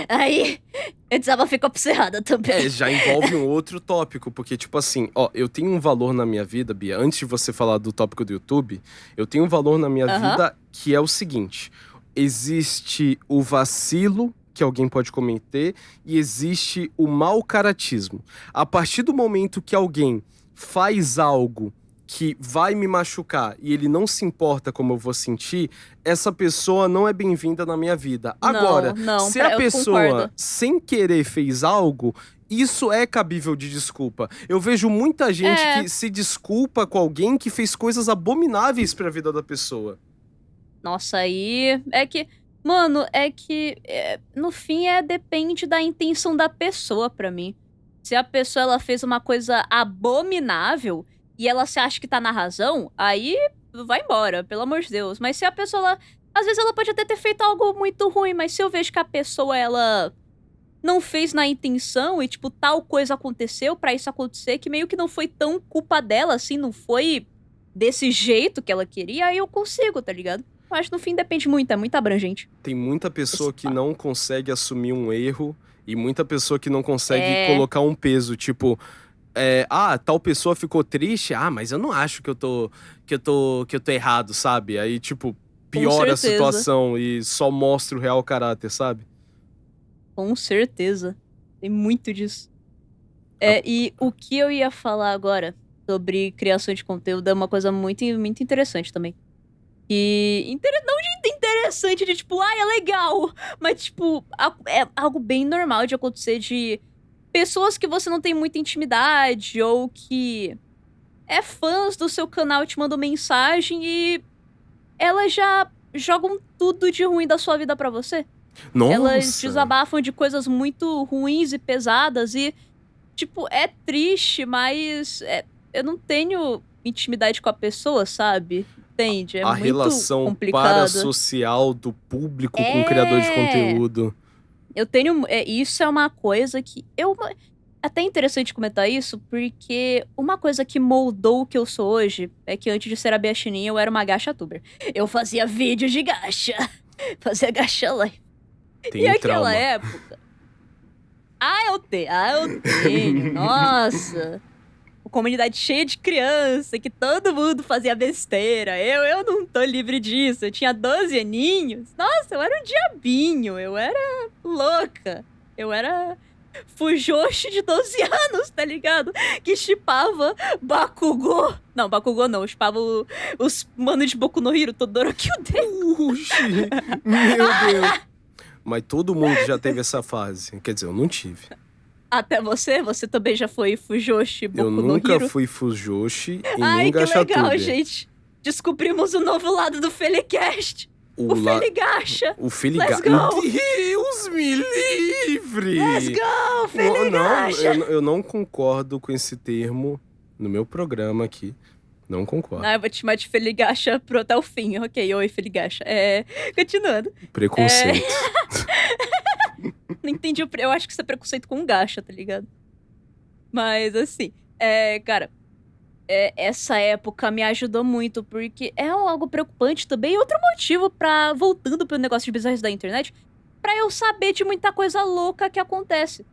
Aí, eu desabafei com a pessoa errada também. Já envolve um outro tópico, porque, tipo assim, ó, eu tenho um valor na minha vida, Bia, antes de você falar do tópico do YouTube, eu tenho um valor na minha vida que é o seguinte: existe o vacilo que alguém pode cometer e existe o mau caratismo. A partir do momento que alguém faz algo que vai me machucar e ele não se importa como eu vou sentir, essa pessoa não é bem-vinda na minha vida. Agora, se a pessoa sem querer fez algo, isso é cabível de desculpa. Eu vejo muita gente que se desculpa com alguém que fez coisas abomináveis pra vida da pessoa. Nossa, aí é que... Mano, no fim depende da intenção da pessoa pra mim. Se a pessoa ela fez uma coisa abominável e ela se acha que tá na razão, aí vai embora, pelo amor de Deus. Mas se a pessoa, às vezes ela pode até ter feito algo muito ruim, mas se eu vejo que a pessoa, ela não fez na intenção e, tipo, tal coisa aconteceu pra isso acontecer, que meio que não foi tão culpa dela, assim, não foi desse jeito que ela queria, aí eu consigo, tá ligado? Eu acho que no fim depende muito, é muito abrangente. Tem muita pessoa que não consegue assumir um erro e muita pessoa que não consegue colocar um peso, tipo... tal pessoa ficou triste, mas eu não acho que eu tô errado, sabe? Aí, tipo, piora a situação e só mostra o real caráter, sabe? Com certeza. Tem muito disso. E o que eu ia falar agora sobre criação de conteúdo é uma coisa muito, muito interessante também. Não de interessante, de tipo, é legal, mas, tipo, é algo bem normal de acontecer de... pessoas que você não tem muita intimidade ou que fãs do seu canal te mandam mensagem e elas já jogam tudo de ruim da sua vida pra você. Nossa. Elas desabafam de coisas muito ruins e pesadas e, tipo, é triste, mas eu não tenho intimidade com a pessoa, sabe? entende? É A muito relação complicado. parasocial do público com o criador de conteúdo. Eu tenho. Isso é uma coisa que. Até interessante comentar isso, porque uma coisa que moldou o que eu sou hoje é que antes de ser a Biaxininha, eu era uma gacha-tuber. Eu fazia vídeos de gacha. Fazia gacha live. Tem E um aquela trauma. época. Eu tenho. Nossa. Uma comunidade cheia de criança, que todo mundo fazia besteira. Eu não tô livre disso. Eu tinha 12 aninhos. Nossa, eu era um diabinho. Eu era louca. Eu era Fujoshi de 12 anos, tá ligado? Que shippava Bakugou. Não, Bakugou não. Shippava os manos de Boku no Hero, Todoroki Ude. Uxi, meu Deus. Mas todo mundo já teve essa fase. Quer dizer, eu não tive. Até você? Você também já foi Fujoshi, Boku Eu no nunca Hero? fui Fujoshi e Ai, nem que legal, Gachatuber. gente. Descobrimos o novo lado do Felicast. O la- Feligacha. O Feligacha. Let's go. Deus me livre! Let's go, Não, Feligacha. eu não concordo com esse termo no meu programa aqui. Não concordo. Não, eu vou te chamar de Feligacha até o fim. Ok, oi, Feligacha. Continuando. Preconceito. Não entendi. Eu acho que isso é preconceito com gacha, tá ligado? Mas, assim, cara, essa época me ajudou muito, porque é algo preocupante também. E outro motivo pra, voltando pro negócio de bizarros da internet, pra eu saber de muita coisa louca que acontece.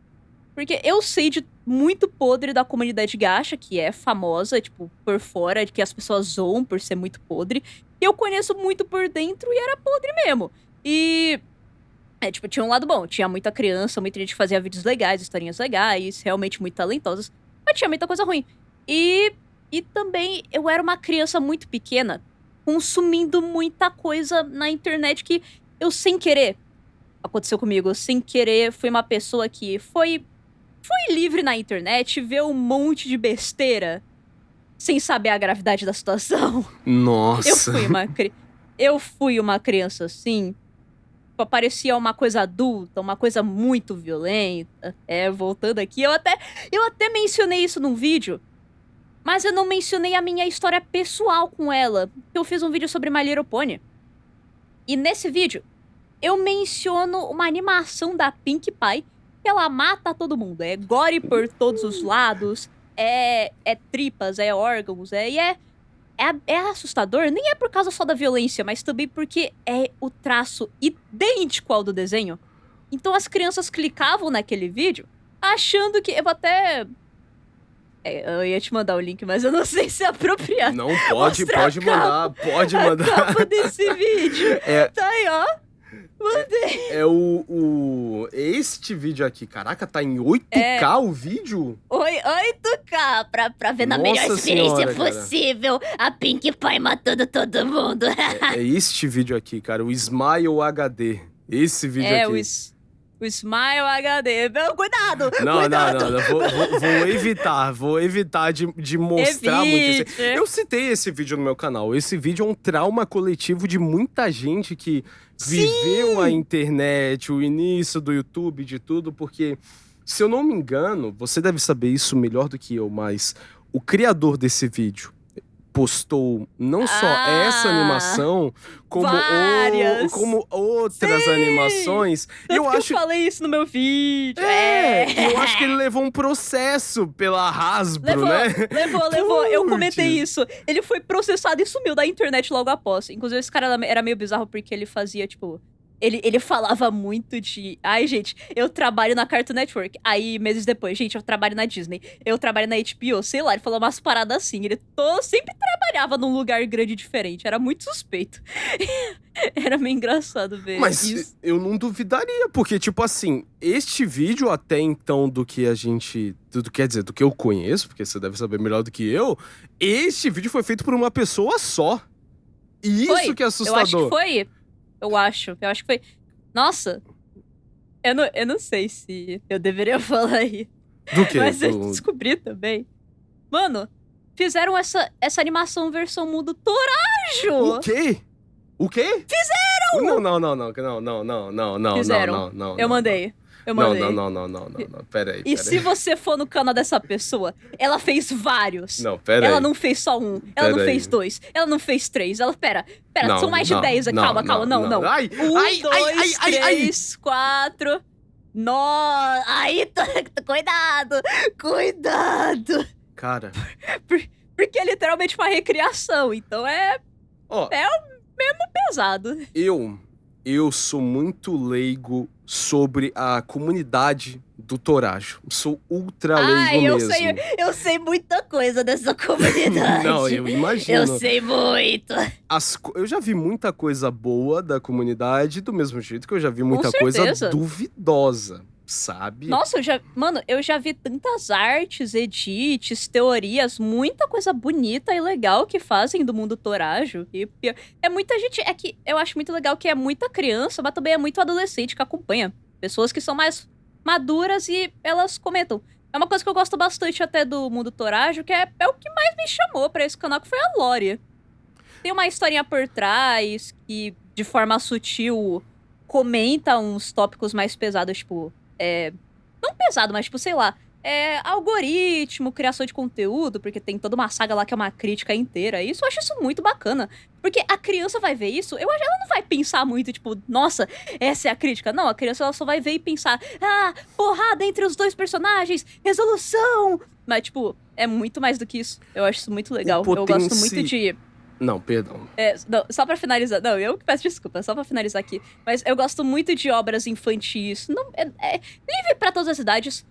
Porque eu sei de muito podre da comunidade gacha, que é famosa, tipo, por fora, que as pessoas zoam por ser muito podre. E eu conheço muito por dentro e era podre mesmo. E... tipo, tinha um lado bom. Tinha muita criança, muita gente que fazia vídeos legais, historinhas legais, realmente muito talentosas. Mas tinha muita coisa ruim. E também eu era uma criança muito pequena, consumindo muita coisa na internet que eu, sem querer, aconteceu comigo. Eu, sem querer, fui uma pessoa que foi livre na internet, vê um monte de besteira, sem saber a gravidade da situação. Nossa. Eu fui uma criança assim. Parecia uma coisa adulta, uma coisa muito violenta. Voltando aqui, eu até mencionei isso num vídeo, mas eu não mencionei a minha história pessoal com ela. Eu fiz um vídeo sobre My Little Pony. E nesse vídeo, eu menciono uma animação da Pinkie Pie, que ela mata todo mundo. É gore por todos os lados, é tripas, é órgãos, é assustador, nem é por causa só da violência, mas também porque é o traço idêntico ao do desenho. Então as crianças clicavam naquele vídeo achando que... Eu vou até... eu ia te mandar o link, mas eu não sei se é apropriado. Não, pode mandar. A capa desse vídeo. Tá aí, ó. Mandei. Este vídeo aqui, caraca, tá em 8K o vídeo? 8K pra ver na Nossa melhor experiência senhora, cara. possível. A Pinkie Pie matando todo mundo. É este vídeo aqui, cara, o Smile HD. Esse vídeo aqui. O Smile HD. Cuidado! Não, cuidado. Vou evitar de mostrar muito Evite. Eu citei esse vídeo no meu canal. Esse vídeo é um trauma coletivo de muita gente que viveu a internet, o início do YouTube, de tudo, porque, se eu não me engano, você deve saber isso melhor do que eu, mas o criador desse vídeo postou não só essa animação, como outras animações. Eu falei isso no meu vídeo. Eu acho que ele levou um processo pela Hasbro, né? Levou. Eu comentei isso. Ele foi processado e sumiu da internet logo após. Inclusive, esse cara era meio bizarro porque ele fazia, tipo... Ele falava muito de... Ai, gente, eu trabalho na Cartoon Network. Aí, meses depois, gente, eu trabalho na Disney. Eu trabalho na HBO, sei lá. Ele falou umas paradas assim. Ele sempre trabalhava num lugar grande diferente. Era muito suspeito. Era meio engraçado ver isso. Eu não duvidaria, porque, tipo assim, este vídeo até então do que a gente... Quer dizer, do que eu conheço, porque você deve saber melhor do que eu, este vídeo foi feito por uma pessoa só. E isso que é assustador. Eu acho que foi... Eu acho que foi... Nossa, eu não sei se eu deveria falar aí. Do quê? Mas eu descobri também. Mano, fizeram essa animação versão mundo Torajo! O quê? Fizeram! Não. Fizeram! Não. Eu mandei. Eu Não, mandei. não. Pera aí. E se você for no canal dessa pessoa, ela fez vários. Não, pera aí. Ela não fez só um, ela não Pera fez aí. 2, ela não fez 3. Ela, pera, Não, são mais de não, 10. não, Calma, não. Ai, 1, ai, 2, ai. 3, 4. Nossa, aí, cuidado. Cara, Porque é literalmente uma recriação, então é ó, pesado. eu sou muito leigo sobre a comunidade do Torajo. Sou ultra leigo eu mesmo. eu sei muita coisa dessa comunidade. Não, eu imagino. Eu sei muito. Eu já vi muita coisa boa da comunidade, do mesmo jeito que eu já vi muita Com coisa certeza. duvidosa, sabe? Nossa, eu já vi tantas artes, edits, teorias, muita coisa bonita e legal que fazem do mundo Torajo. E é muita gente, é que eu acho muito legal que é muita criança, mas também é muito adolescente que acompanha. Pessoas que são mais maduras e elas comentam. É uma coisa que eu gosto bastante até do mundo Torajo, que é o que mais me chamou pra esse canal, que foi a Lore. Tem uma historinha por trás que, de forma sutil, comenta uns tópicos mais pesados, tipo... não pesado, mas tipo, sei lá, algoritmo, criação de conteúdo, porque tem toda uma saga lá que é uma crítica inteira. Isso eu acho isso muito bacana. Porque a criança vai ver isso, eu acho que ela não vai pensar muito, tipo, nossa, essa é a crítica. Não, a criança ela só vai ver e pensar, porrada entre os dois personagens, resolução. Mas, tipo, é muito mais do que isso. Eu acho isso muito legal. Eu gosto muito de... Não, perdão. Não, só pra finalizar. Não, eu que peço desculpa, só pra finalizar aqui. Mas eu gosto muito de obras infantis. Não, livre pra todas as idades.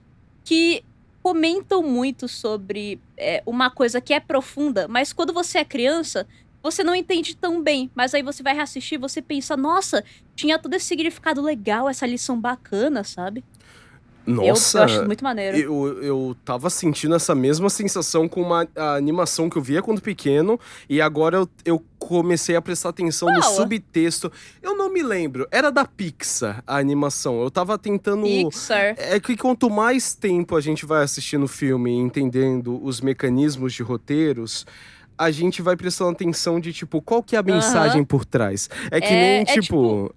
Que comentam muito sobre uma coisa que é profunda. Mas quando você é criança, você não entende tão bem. Mas aí você vai reassistir e você pensa, nossa, tinha todo esse significado legal, essa lição bacana, sabe? Nossa, eu acho muito maneiro. Eu tava sentindo essa mesma sensação com a animação que eu via quando pequeno, e agora eu comecei a prestar atenção no Qual? subtexto. Eu não me lembro, era da Pixar a animação. Eu tava tentando. Pixar. É que quanto mais tempo a gente vai assistindo o filme e entendendo os mecanismos de roteiros, a gente vai prestando atenção de, tipo, qual que é a mensagem por trás. É que nem, tipo.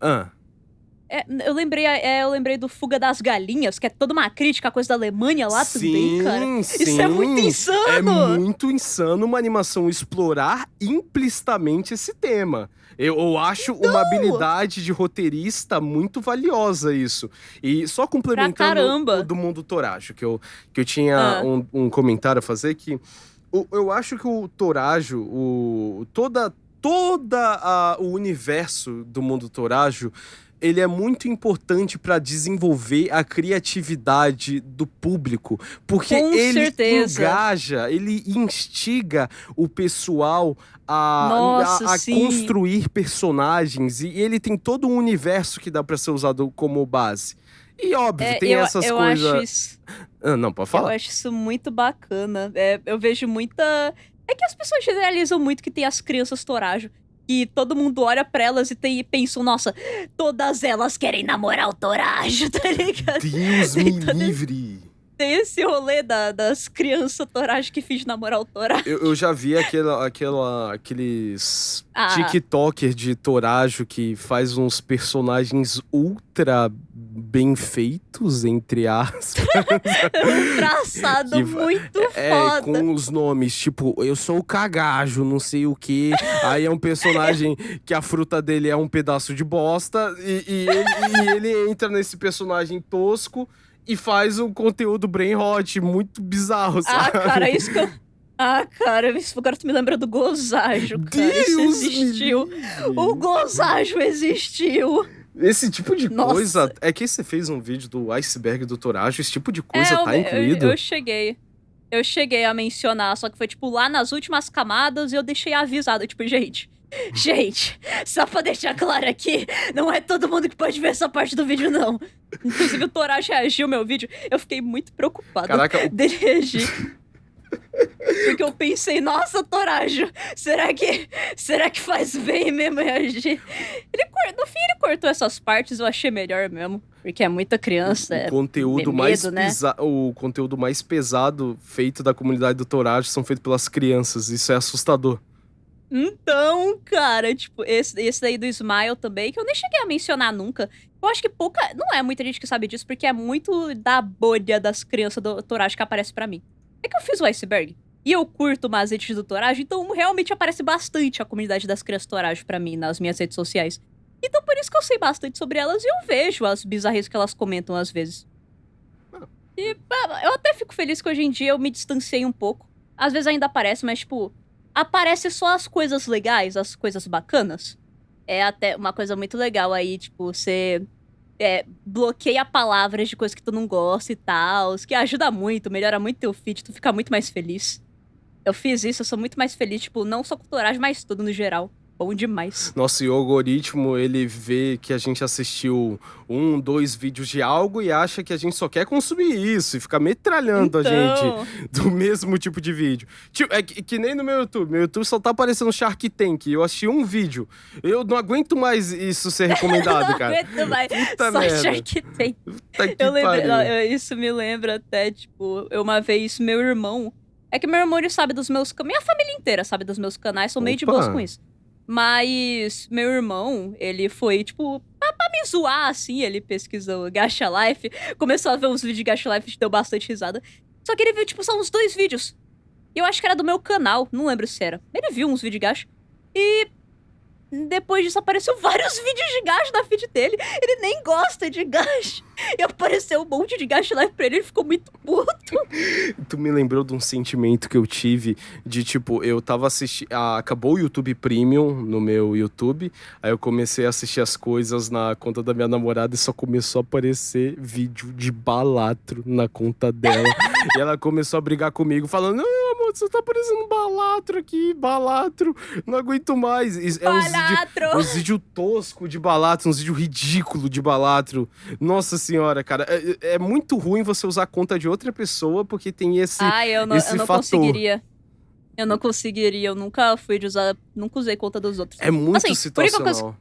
Eu lembrei do Fuga das Galinhas, que é toda uma crítica à coisa da Alemanha lá também, cara. Isso é muito insano! É muito insano uma animação explorar implicitamente esse tema. Eu acho uma habilidade de roteirista muito valiosa isso. E só complementando o do mundo Torajo, que eu tinha um comentário a fazer, que eu acho que o Torajo, o universo do mundo Torajo, ele é muito importante para desenvolver a criatividade do público, porque ele engaja, ele instiga o pessoal a construir personagens, e ele tem todo um universo que dá para ser usado como base. E óbvio, tem essas coisas... Acho isso... não, pode falar. Eu acho isso muito bacana. Eu vejo muita... É que as pessoas generalizam muito que tem as crianças Torajo. Que todo mundo olha pra elas e pensam, nossa, todas elas querem namorar o Torajo, tá ligado? Deus me livre! Tem esse rolê das crianças Torajo que fingem namorar o Torajo. Eu já vi aqueles TikToker de Torajo que faz uns personagens ultra bem feitos, entre aspas. Um traçado muito foda. Com os nomes, tipo, eu sou o Cagajo, não sei o quê. Aí é um personagem que a fruta dele é um pedaço de bosta. E ele entra nesse personagem tosco e faz um conteúdo brain hot muito bizarro, sabe? Cara, isso que eu... cara, agora tu me lembra do Gozajo, cara. Deus, isso existiu. O Gozajo existiu. Esse tipo de coisa... É que você fez um vídeo do iceberg do Torajo, esse tipo de coisa tá incluído. Eu cheguei a mencionar, só que foi, tipo, lá nas últimas camadas e eu deixei avisado, tipo, gente, só pra deixar claro aqui, não é todo mundo que pode ver essa parte do vídeo, não. Inclusive, o Torajo reagiu ao meu vídeo, eu fiquei muito preocupado dele reagir. Porque eu pensei, nossa, Torajo, será que faz bem mesmo reagir? No fim, ele cortou essas partes, eu achei melhor mesmo. Porque é muita criança, o conteúdo o conteúdo mais pesado feito da comunidade do Torajo são feitos pelas crianças, isso é assustador. Então, cara, tipo, esse daí do Smile também, que eu nem cheguei a mencionar nunca. Eu acho que não é muita gente que sabe disso, porque é muito da bolha das crianças do Tourage que aparece pra mim. É que eu fiz o Iceberg, e eu curto mais redes do Tourage, então realmente aparece bastante a comunidade das crianças Tourage pra mim nas minhas redes sociais. Então por isso que eu sei bastante sobre elas e eu vejo as bizarrices que elas comentam às vezes. E eu até fico feliz que hoje em dia eu me distanciei um pouco. Às vezes ainda aparece, mas tipo, aparece só as coisas legais, as coisas bacanas. É até uma coisa muito legal aí, tipo, você bloqueia palavras de coisas que tu não gosta e tal, que ajuda muito, melhora muito teu feed, tu fica muito mais feliz. Eu fiz isso, eu sou muito mais feliz, tipo, não só com Tourage, mas tudo no geral. Bom demais. Nossa, e o algoritmo, ele vê que a gente assistiu 1, 2 vídeos de algo e acha que a gente só quer consumir isso e fica metralhando a gente do mesmo tipo de vídeo. Tipo, é que nem no meu YouTube. Meu YouTube só tá aparecendo Shark Tank. Eu assisti um vídeo. Eu não aguento mais isso ser recomendado, cara. Não aguento mais. Puta Só merda. Shark Tank. Puta que Eu lembrei, pariu. isso me lembra até, tipo, uma vez meu irmão. É que meu irmão ele sabe dos meus. Minha família inteira sabe dos meus canais, sou meio de Opa. boas com isso. Mas meu irmão, ele foi, tipo, pra me zoar, assim, ele pesquisou Gacha Life, começou a ver uns vídeos de Gacha Life, deu bastante risada. Só que ele viu, tipo, só uns 2 vídeos. E eu acho que era do meu canal, não lembro se era. Ele viu uns vídeos de Gacha. E depois disso apareceu vários vídeos de Gacha na feed dele. Ele nem gosta de Gacha. E apareceu um monte de Gacha Life pra ele, ele ficou muito puto. Tu me lembrou de um sentimento que eu tive de, tipo, eu tava assistindo... acabou o YouTube Premium no meu YouTube, aí eu comecei a assistir as coisas na conta da minha namorada e só começou a aparecer vídeo de Balatro na conta dela. E ela começou a brigar comigo, falando, não, amor, você tá aparecendo Balatro aqui, Balatro, não aguento mais. É Balatro! uns vídeos toscos de Balatro, uns vídeos ridículos de Balatro. Nossa senhora, cara, é muito ruim você usar a conta de outra pessoa porque tem esse Eu não fator. conseguiria. Eu não conseguiria, eu nunca fui de usar, nunca usei conta dos outros. É muito Assim, situacional.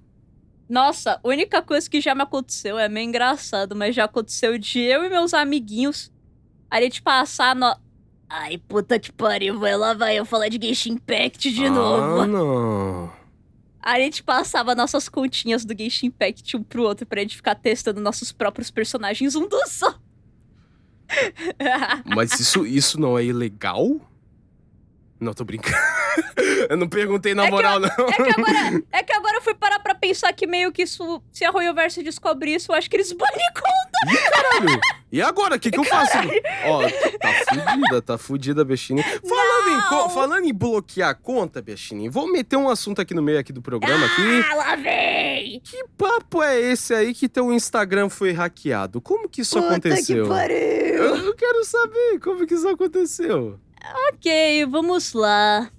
Nossa, a única coisa que já me aconteceu, é meio engraçado, mas já aconteceu de eu e meus amiguinhos a gente passar no... Ai, puta que pariu, lá vai eu falar de Genshin Impact de novo. Não. A gente passava nossas continhas do Genshin Impact um pro outro pra gente ficar testando nossos próprios personagens um dos outros. Mas isso não é ilegal? Não, tô brincando. Eu não perguntei na moral, não. É que agora eu fui parar pra pensar que meio que isso... Se a Royoverse descobre isso, eu acho que eles banem conta. Ih, caralho! E agora? O que eu faço? Ó, tá fudida, Bestini. Falando em bloquear a conta, Bestini, vou meter um assunto aqui no meio aqui do programa aqui. Lá vem! Que papo é esse aí que teu Instagram foi hackeado? Como que isso aconteceu? Puta que pariu! Eu quero saber como que isso aconteceu. Ok, vamos lá.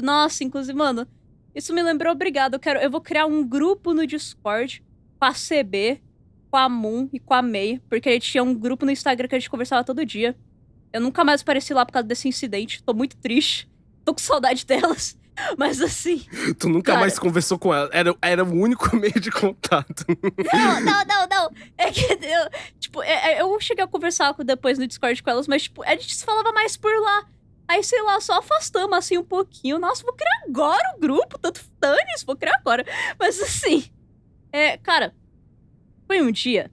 Nossa, inclusive, mano, isso me lembrou, obrigado. Eu vou criar um grupo no Discord com a CB, com a Moon e com a May, porque a gente tinha um grupo no Instagram que a gente conversava todo dia. Eu nunca mais apareci lá por causa desse incidente. Tô muito triste. Tô com saudade delas. Mas assim. Tu nunca cara, mais conversou com ela. Era o único meio de contato. Não. É que eu cheguei a conversar depois no Discord com elas, mas tipo, a gente se falava mais por lá. Aí, sei lá, só afastamos assim um pouquinho. Nossa, vou criar agora o grupo, tanto dane-se, vou criar agora. Mas assim, cara, foi um dia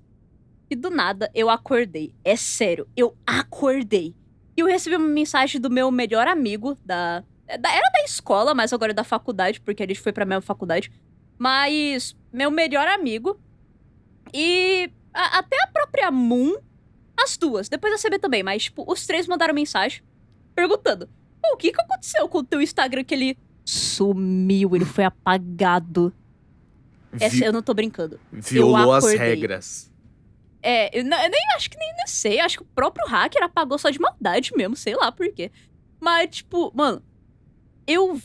que do nada eu acordei. É sério, eu acordei. E eu recebi uma mensagem do meu melhor amigo, era da escola, mas agora é da faculdade, porque a gente foi pra mesma faculdade. Mas meu melhor amigo e até a própria Moon, as duas, depois a CB também, mas tipo, os 3 mandaram mensagem perguntando, o que aconteceu com o teu Instagram que ele sumiu, ele foi apagado. Eu não tô brincando. Violou as regras. Eu nem acho que nem sei, acho que o próprio hacker apagou só de maldade mesmo, sei lá por quê. Mas, tipo, mano, eu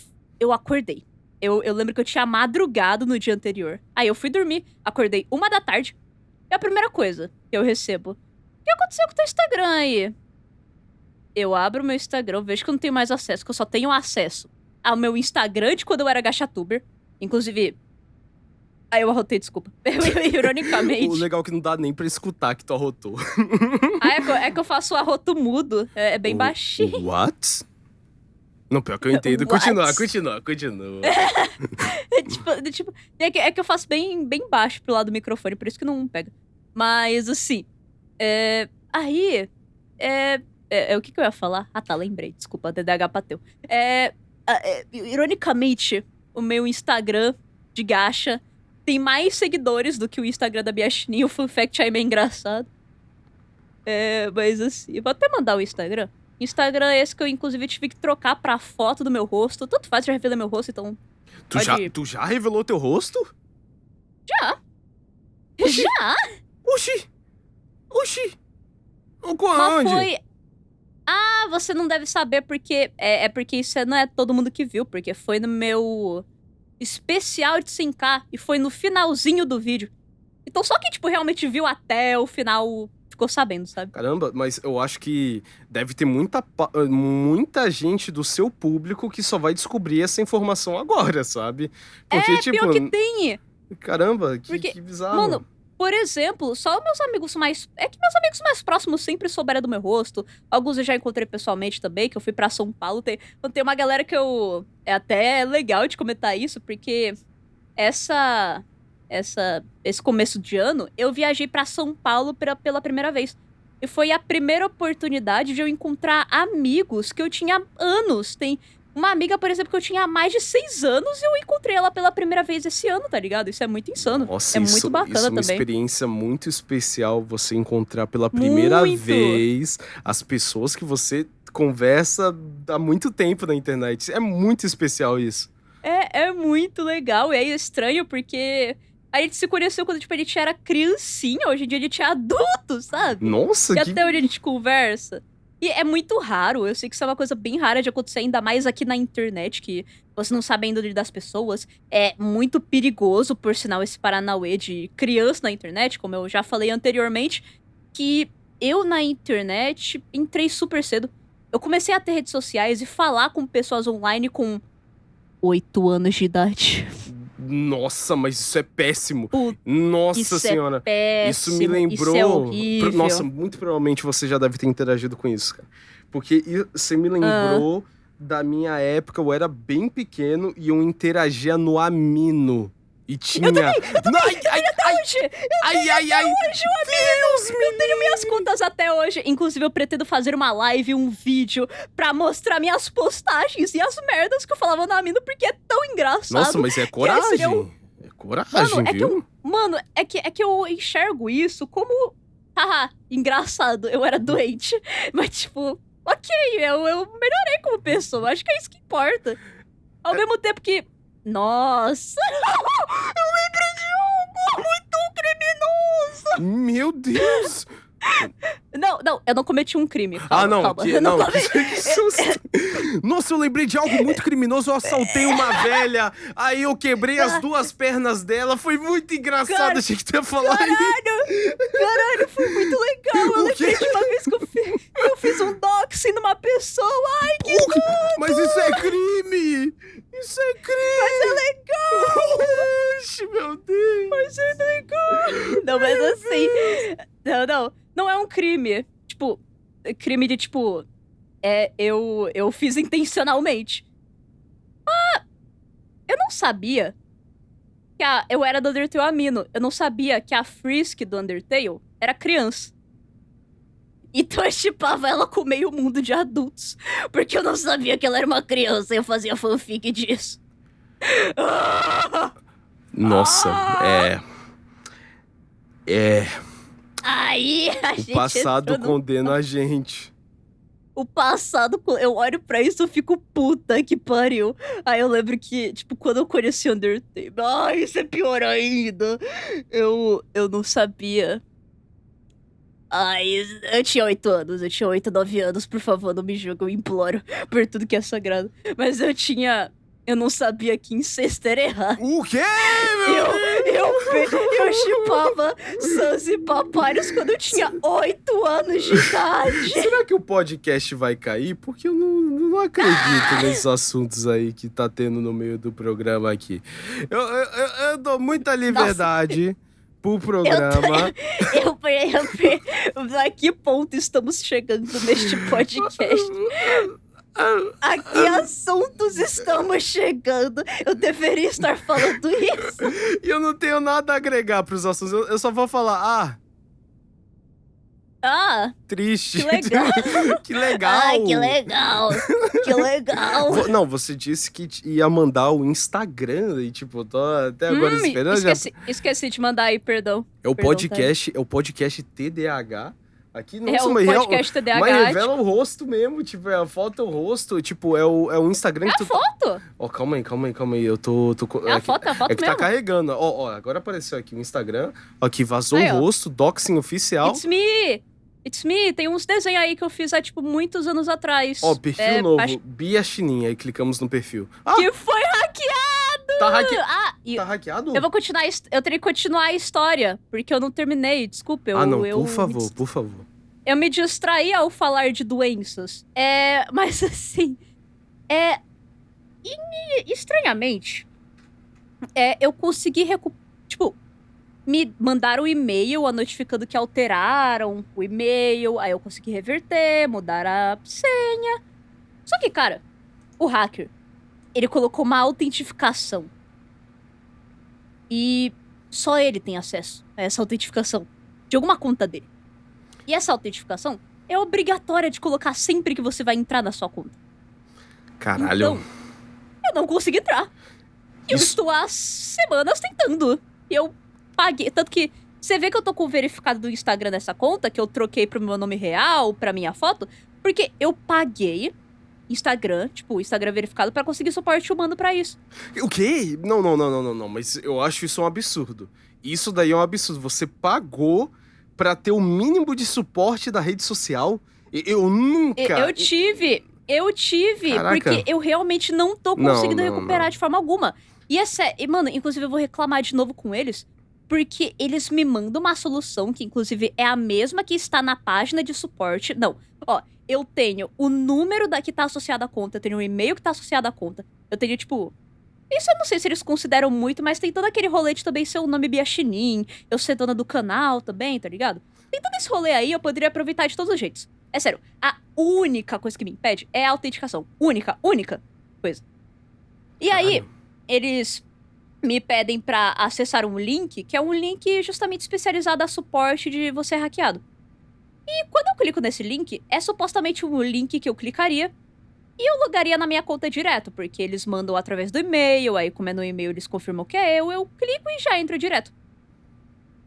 acordei. Eu lembro que eu tinha madrugado no dia anterior. Aí eu fui dormir, acordei 1 da tarde. E a primeira coisa que eu recebo, o que aconteceu com o teu Instagram aí? Eu abro meu Instagram, vejo que eu não tenho mais acesso, que eu só tenho acesso ao meu Instagram de quando eu era gachatuber. Inclusive... Aí eu arrotei, desculpa. Ironicamente. O legal é que não dá nem pra escutar que tu arrotou. É que eu faço o arroto mudo. É bem baixinho. What? Não, pior que eu entendo. What? Continua. É que eu faço bem baixo pro lado do microfone, por isso que não pega. Mas, assim, aí, o que eu ia falar? Ah, tá, lembrei. Desculpa, a TDAH bateu. Ironicamente, o meu Instagram de gacha tem mais seguidores do que o Instagram da Biachininha. O fun fact aí é meio engraçado. Mas assim, eu vou até mandar o Instagram. Instagram é esse que eu, inclusive, tive que trocar pra foto do meu rosto. Tanto faz, já revelei meu rosto, então... Tu já revelou teu rosto? Já! Oxi! Mas Onde? foi... Ah, você não deve saber porque... porque isso não é todo mundo que viu. Porque foi no meu especial de 5K. E foi no finalzinho do vídeo. Então só quem, tipo, realmente viu até o final... ficou sabendo, sabe? Caramba, mas eu acho que deve ter muita gente do seu público que só vai descobrir essa informação agora, sabe? Porque, tipo... pior que tem! Caramba, Porque, que bizarro. Mano, por exemplo, só meus amigos mais... É que meus amigos mais próximos sempre souberam do meu rosto. Alguns eu já encontrei pessoalmente também, que eu fui pra São Paulo. Tem uma galera que eu... É até legal de comentar isso, porque esse começo de ano, eu viajei pra São Paulo pela primeira vez. E foi a primeira oportunidade de eu encontrar amigos que eu tinha há anos. Tem uma amiga, por exemplo, que eu tinha há mais de 6 anos e eu encontrei ela pela primeira vez esse ano, tá ligado? Isso é muito insano. Nossa, muito bacana isso é uma também. experiência muito especial, você encontrar pela primeira vez as pessoas que você conversa há muito tempo na internet. É muito especial isso. É muito legal. E é estranho porque... a gente se conheceu quando, tipo, a gente era criancinha. Hoje em dia a gente é adulto, sabe? Nossa, E até hoje a gente conversa. E é muito raro. Eu sei que isso é uma coisa bem rara de acontecer, ainda mais aqui na internet, que você não sabe ainda das pessoas. É muito perigoso, por sinal, esse paranauê de criança na internet, como eu já falei anteriormente, que eu, na internet, entrei super cedo. Eu comecei a ter redes sociais e falar com pessoas online com 8 anos de idade. Nossa, mas isso é péssimo. Puta, Nossa senhora. É péssimo, Isso me lembrou. Isso é horrível. Nossa, muito provavelmente você já deve ter interagido com isso, cara. Porque você me lembrou da minha época, eu era bem pequeno e eu interagia no Amino. E tinha. Eu também! Eu tenho minhas contas até hoje. Inclusive, eu pretendo fazer uma live, um vídeo, pra mostrar minhas postagens e as merdas que eu falava no Amino, porque é tão engraçado. Nossa, mas é coragem. É coragem, viu? É que eu enxergo isso como... Haha, engraçado, eu era doente. Mas, tipo, ok, eu melhorei como pessoa. Acho que é isso que importa. Ao mesmo tempo que... Nossa! Eu lembrei de algo muito criminoso! Meu Deus! Não, eu não cometi um crime. Calma. Que susto. Nossa, eu lembrei de algo muito criminoso. Eu assaltei uma velha, aí eu quebrei as 2 pernas dela. Foi muito engraçado, achei que tu ia falar isso. Caralho, foi muito legal. Eu lembrei de uma vez que eu fiz um doxing numa pessoa. Ai, que tudo! Mas isso é crime! Isso é crime! Mas é legal! Oxe, meu Deus! Mas é legal! Não, mas assim... Não é um crime. Tipo, crime de, tipo... eu fiz intencionalmente. Eu não sabia que eu era do Undertale Amino. Eu não sabia que a Frisk do Undertale era criança. Então eu chipava ela com meio mundo de adultos. Porque eu não sabia que ela era uma criança e eu fazia fanfic disso. Nossa, Aí a gente o passado entrou condena a gente. O passado, eu olho pra isso e fico puta que pariu. Aí eu lembro que, tipo, quando eu conheci Undertale... Ai, isso é pior ainda. Eu não sabia. Ai, eu tinha 8 anos, 9 anos, por favor, não me julgue, eu imploro por tudo que é sagrado. Mas eu não sabia que incesto era errado. O quê, Eu chipava Sans e Papyrus quando eu tinha 8 anos de idade. Será que o podcast vai cair? Porque eu não acredito nesses assuntos aí que tá tendo no meio do programa aqui. Eu dou muita liberdade pro programa. A que ponto estamos chegando neste podcast? A que assuntos estamos chegando? Eu deveria estar falando isso. E eu não tenho nada a agregar pros assuntos. Eu só vou falar, Ah, triste. que legal. Que legal. Ai, que legal. Que legal. Não, você disse que ia mandar o Instagram e, tipo, tô até agora esperando. Esqueci de mandar aí, perdão. É o Perdão, podcast TDAH. Aqui, É nossa, o podcast TDAH. mas revela o rosto mesmo, tipo, a foto é o rosto, tipo, é o Instagram É que a foto. Ó, calma aí, eu tô... É a foto É que mesmo. tá carregando, ó, agora apareceu aqui o Instagram, ó, aqui vazou Aí, o ó. rosto, doxing oficial. It's me. Tem uns desenhos aí que eu fiz há, tipo, muitos anos atrás. Ó, perfil novo, acho Bia Chininha, aí clicamos no perfil. Ah, que foi hackeado! tá hackeado? Eu vou continuar, eu teria que continuar a história, porque eu não terminei, desculpa. não, eu por favor. Eu me distraí ao falar de doenças. Mas assim, estranhamente, eu consegui tipo, me mandaram um e-mail notificando que alteraram o e-mail, aí eu consegui reverter, mudar a senha. Só que, cara, o hacker, ele colocou uma autentificação. E só ele tem acesso a essa autentificação de alguma conta dele. E essa autentificação é obrigatória de colocar sempre que você vai entrar na sua conta. Caralho. Então, eu não consegui entrar. Eu estou há semanas tentando. E eu paguei. Tanto que você vê que eu tô com o verificado do Instagram nessa conta, que eu troquei pro meu nome real, pra minha foto, porque eu paguei Instagram, tipo, Instagram verificado, pra conseguir suporte humano pra isso. O quê? Não, mas eu acho isso um absurdo. Isso daí é um absurdo. Você pagou pra ter o mínimo de suporte da rede social? Eu nunca... Eu tive, Caraca. porque eu realmente não tô conseguindo Não. recuperar de forma alguma. E mano, inclusive eu vou reclamar de novo com eles, porque eles me mandam uma solução que, inclusive, é a mesma que está na página de suporte. Não, ó, eu tenho o número que tá associado à conta, eu tenho o e-mail que tá associado à conta, eu tenho, tipo... Isso eu não sei se eles consideram muito, mas tem todo aquele rolê de também ser o nome Bia Chinin, eu ser dona do canal também, tá ligado? Tem todo esse rolê aí, eu poderia aproveitar de todos os jeitos. É sério, a única coisa que me impede é a autenticação. Única coisa. E aí, eles me pedem pra acessar um link, que é um link justamente especializado a suporte de você hackeado. E quando eu clico nesse link, é supostamente um link que eu clicaria e eu logaria na minha conta direto, porque eles mandam através do e-mail, aí como é no e-mail eles confirmam que é eu clico e já entro direto.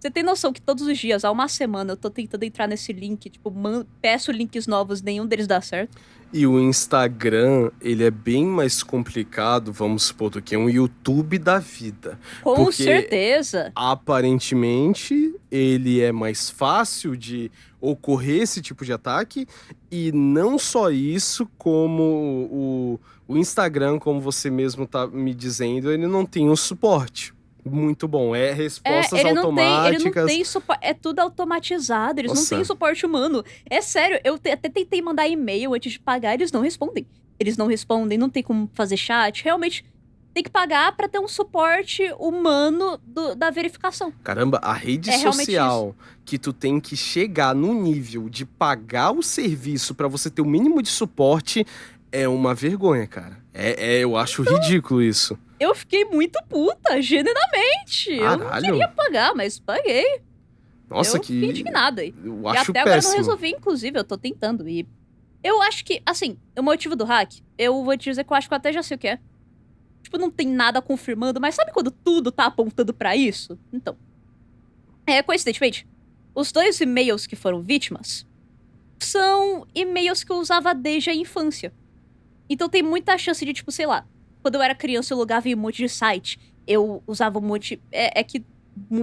Você tem noção que todos os dias, há uma semana, eu tô tentando entrar nesse link, tipo, peço links novos, nenhum deles dá certo. E o Instagram, ele é bem mais complicado, vamos supor, do que um YouTube da vida. Com Porque certeza. Aparentemente, ele é mais fácil de ocorrer esse tipo de ataque. E não só isso, como o Instagram, como você mesmo tá me dizendo, ele não tem o suporte. Muito bom, respostas ele automáticas. Ele não tem suporte, é tudo automatizado, eles não Nossa. têm suporte humano. É sério, eu até tentei mandar e-mail antes de pagar, eles não respondem. Não tem como fazer chat, realmente tem que pagar pra ter um suporte humano da verificação. Caramba, a rede realmente social que tu tem que chegar no nível de pagar o serviço pra você ter o mínimo de suporte é uma vergonha, cara. Eu acho ridículo isso. Eu fiquei muito puta, genuinamente. Eu não Caralho. queria pagar, mas paguei. Nossa, eu fiquei indignada. Eu E acho até agora eu não péssimo. resolvi, inclusive, eu tô tentando. E eu acho que, assim, o motivo do hack, eu vou te dizer que eu acho que eu até já sei o que é. Tipo, não tem nada confirmando, mas sabe quando tudo tá apontando pra isso? Então, coincidentemente, os 2 e-mails que foram vítimas são e-mails que eu usava desde a infância. Então tem muita chance de, tipo, sei lá, quando eu era criança eu logava em um monte de site, eu usava um monte... que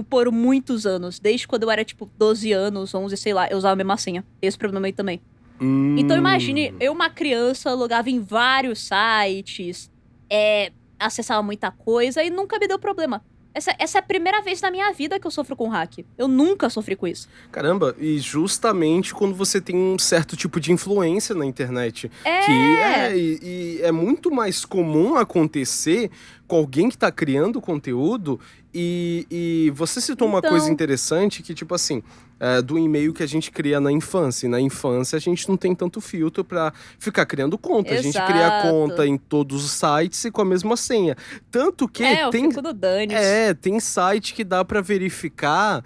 por muitos anos, desde quando eu era, tipo, 12 anos, 11, sei lá, eu usava a mesma senha. Esse problema aí também. Então imagine, eu uma criança, logava em vários sites, acessava muita coisa e nunca me deu problema. Essa é a primeira vez na minha vida que eu sofro com hack. Eu nunca sofri com isso. Caramba, e justamente quando você tem um certo tipo de influência na internet. E é muito mais comum acontecer com alguém que tá criando conteúdo e você citou uma Então. coisa interessante que, tipo assim, do e-mail que a gente cria na infância. E na infância a gente não tem tanto filtro pra ficar criando conta. A gente cria Exato. conta em todos os sites e com a mesma senha. Tanto que Eu tem... fico no dane. Tem site que dá pra verificar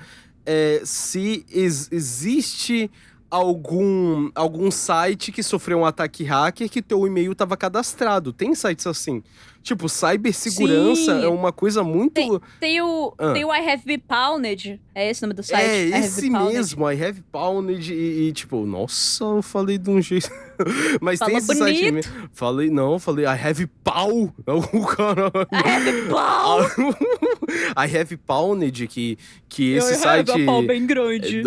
se existe algum site que sofreu um ataque hacker que teu e-mail tava cadastrado. Tem sites assim. Tipo, cibersegurança Sim. é uma coisa muito... Tem o I Have Been Pwned. É esse o nome do site? É, I Have esse Been Pwned. mesmo, I Have Pwned e tipo, nossa, eu falei de um jeito... Mas Fala tem esse site bonito. mesmo. Falei I Have Pau. O caralho. I Have Pau! I Have Pwned, que esse Eu site... have a pau bem grande.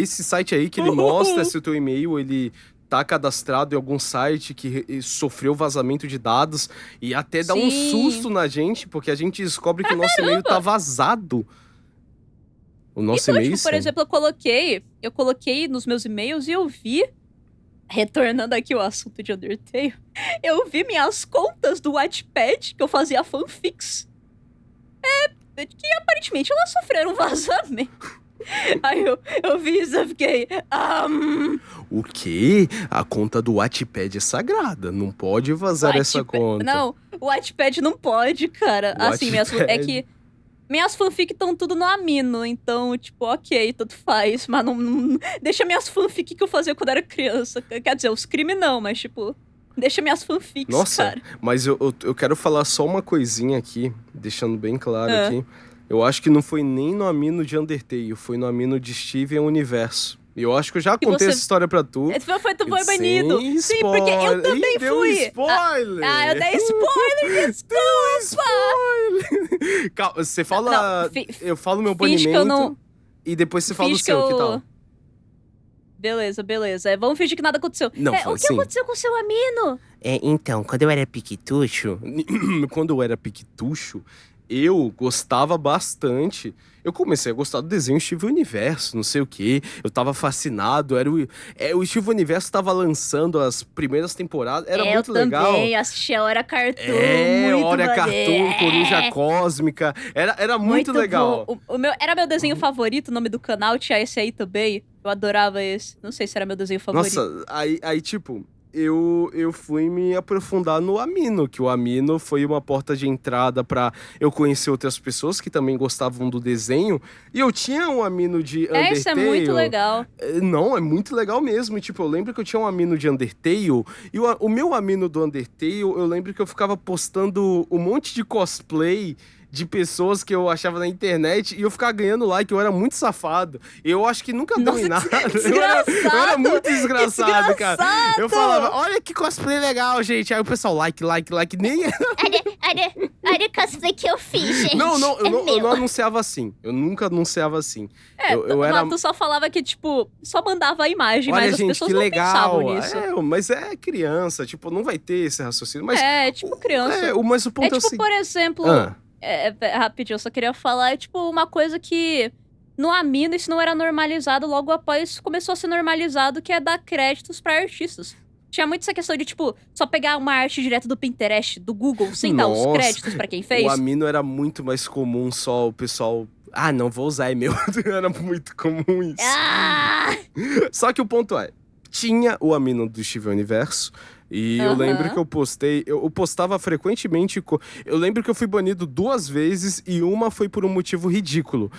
Esse site aí que ele mostra se o teu e-mail, ele tá cadastrado em algum site que sofreu vazamento de dados e até dá um Sim. susto na gente, porque a gente descobre que o nosso e-mail tá vazado. O nosso Então, e-mail, tipo, por sim. exemplo, eu coloquei nos meus e-mails e eu vi, retornando aqui o assunto de Undertale, eu vi minhas contas do Wattpad, que eu fazia fanfics. Que aparentemente elas sofreram vazamento. Aí eu vi isso e fiquei. O quê? A conta do Wattpad é sagrada, não pode vazar essa conta. Não, o Wattpad não pode, cara. Assim, é Wattpad. que minhas fanfics estão tudo no Amino, então, tipo, ok, tanto faz, mas não deixa minhas fanfics que eu fazia quando era criança. Quer dizer, os crimes não, mas, tipo, deixa minhas fanfics, Nossa, cara. mas eu quero falar só uma coisinha aqui, deixando bem claro Ah. aqui. Eu acho que não foi nem no Amino de Undertale, foi no Amino de Steven Universo. E eu acho que eu já contei você- essa história pra tu. Tu foi Sem banido. Sim, porque eu spoiler. também Ih, deu fui. spoiler! Eu dei spoiler, desculpa! Spoiler! Calma, você fala... Não, eu falo meu finge banimento que eu não- e depois você fala o Finge que seu, que eu- tal? Beleza. Vamos fingir que nada aconteceu. Não, O que sim. aconteceu com o seu Amino? Então, quando eu era piquitucho... quando eu era piquitucho, eu gostava bastante... Eu comecei a gostar do desenho Steven Universo, não sei o quê. Eu tava fascinado. O Steven Universo tava lançando as primeiras temporadas. Era muito legal. Eu também assisti a Hora Cartoon. muito Hora maneiro. Cartoon, Coruja Cósmica. Era muito legal. bom. Era meu desenho favorito, o nome do canal tinha esse aí também. Eu adorava esse. Não sei se era meu desenho favorito. Nossa, aí tipo... Eu fui me aprofundar no Amino, que o Amino foi uma porta de entrada pra eu conhecer outras pessoas que também gostavam do desenho. E eu tinha um Amino de Undertale. Isso é muito legal. Não, é muito legal mesmo. E, tipo, eu lembro que eu tinha um Amino de Undertale. E o meu Amino do Undertale, eu lembro que eu ficava postando um monte de cosplay de pessoas que eu achava na internet e eu ficava ganhando like, eu era muito safado. Eu acho que nunca deu em nada. Eu era muito desgraçado, cara. Eu falava, olha que cosplay legal, gente. Aí o pessoal, like, nem... Olha o cosplay que eu fiz, gente. Não, eu não meu. anunciava assim. Eu nunca anunciava assim. É, eu era... mas tu só falava que, tipo, só mandava a imagem, Olha, mas as gente, pessoas que não legal. pensavam nisso. Mas é criança, tipo, não vai ter esse raciocínio. Mas, Tipo criança. mas o ponto é, tipo, o seguinte... por exemplo, Ah. rapidinho, eu só queria falar, tipo, uma coisa que no Amino isso não era normalizado, logo após começou a ser normalizado, que é dar créditos pra artistas. Tinha muito essa questão de, tipo, só pegar uma arte direto do Pinterest, do Google, sem dar os Nossa, créditos pra quem fez. O Amino era muito mais comum, só o pessoal... Ah, não, vou usar, é meu. Era muito comum isso. Ah! Só que o ponto é, tinha o Amino do Steven Universo, e eu Aham. lembro que eu postei, eu postava frequentemente, eu lembro que eu fui banido 2 vezes e uma foi por um motivo ridículo.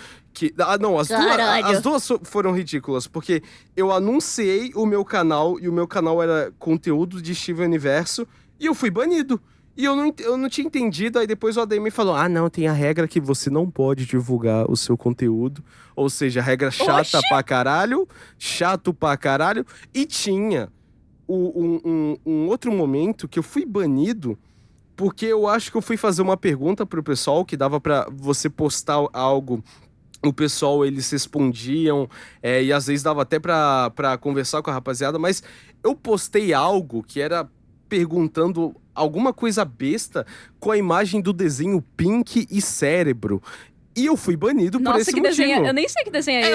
Caralho. As duas foram ridículas, porque eu anunciei o meu canal e o meu canal era conteúdo de Steven Universo e eu fui banido. E eu não tinha entendido, aí depois o ADM falou, não, tem a regra que você não pode divulgar o seu conteúdo, ou seja, regra chata Oxe! pra caralho, chato pra caralho, e tinha um outro momento que eu fui banido, porque eu acho que eu fui fazer uma pergunta pro pessoal, que dava pra você postar algo, o pessoal, eles respondiam, e às vezes dava até pra conversar com a rapaziada, mas eu postei algo que era perguntando alguma coisa besta com a imagem do desenho Pink e Cérebro. E eu fui banido por Nossa, esse que motivo. desenho. Eu nem sei que desenho é esse.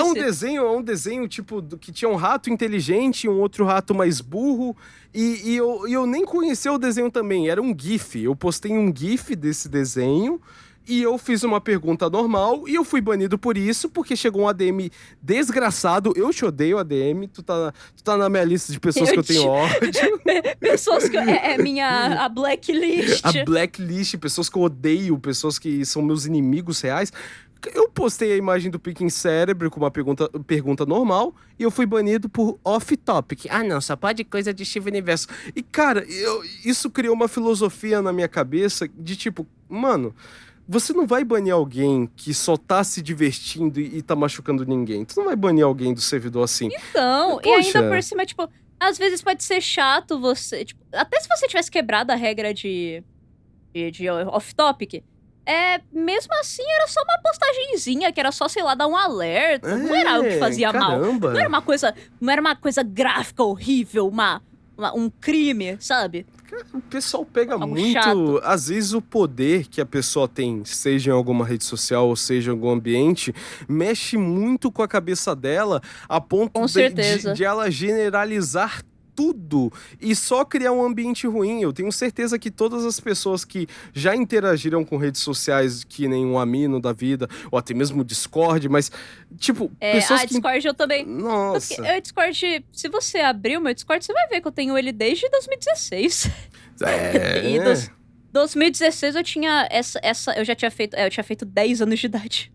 É um desenho, tipo, que tinha um rato inteligente e um outro rato mais burro. E eu nem conhecia o desenho também. Era um GIF. Eu postei um GIF desse desenho. E eu fiz uma pergunta normal e eu fui banido por isso, porque chegou um ADM desgraçado. Eu te odeio, ADM. Tu tá na minha lista de pessoas que eu tenho ódio. Pessoas que é minha a blacklist. A blacklist, pessoas que eu odeio, pessoas que são meus inimigos reais. Eu postei a imagem do Picking Cérebro com uma pergunta normal e eu fui banido por off-topic. Ah, não, só pode coisa de Steven Universo. E, cara, isso criou uma filosofia na minha cabeça de tipo, mano, você não vai banir alguém que só tá se divertindo e tá machucando ninguém. Tu não vai banir alguém do servidor assim. Então, e ainda por cima, tipo, às vezes pode ser chato você... Tipo, até se você tivesse quebrado a regra de off-topic... mesmo assim, era só uma postagenzinha, que era só, sei lá, dar um alerta. Não era algo que fazia caramba. mal. Não era uma coisa gráfica, horrível, um crime, sabe? O pessoal pega Algo muito... chato. Às vezes o poder que a pessoa tem, seja em alguma rede social ou seja em algum ambiente, mexe muito com a cabeça dela, a ponto Com certeza. de ela generalizar tudo e só criar um ambiente ruim. Eu tenho certeza que todas as pessoas que já interagiram com redes sociais, que nem um Amino da vida, ou até mesmo o Discord, mas, tipo, pessoas que... Discord eu também... Nossa. Porque o Discord, se você abrir o meu Discord, você vai ver que eu tenho ele desde 2016. E 2016 eu tinha eu já tinha feito... eu tinha feito 10 anos de idade.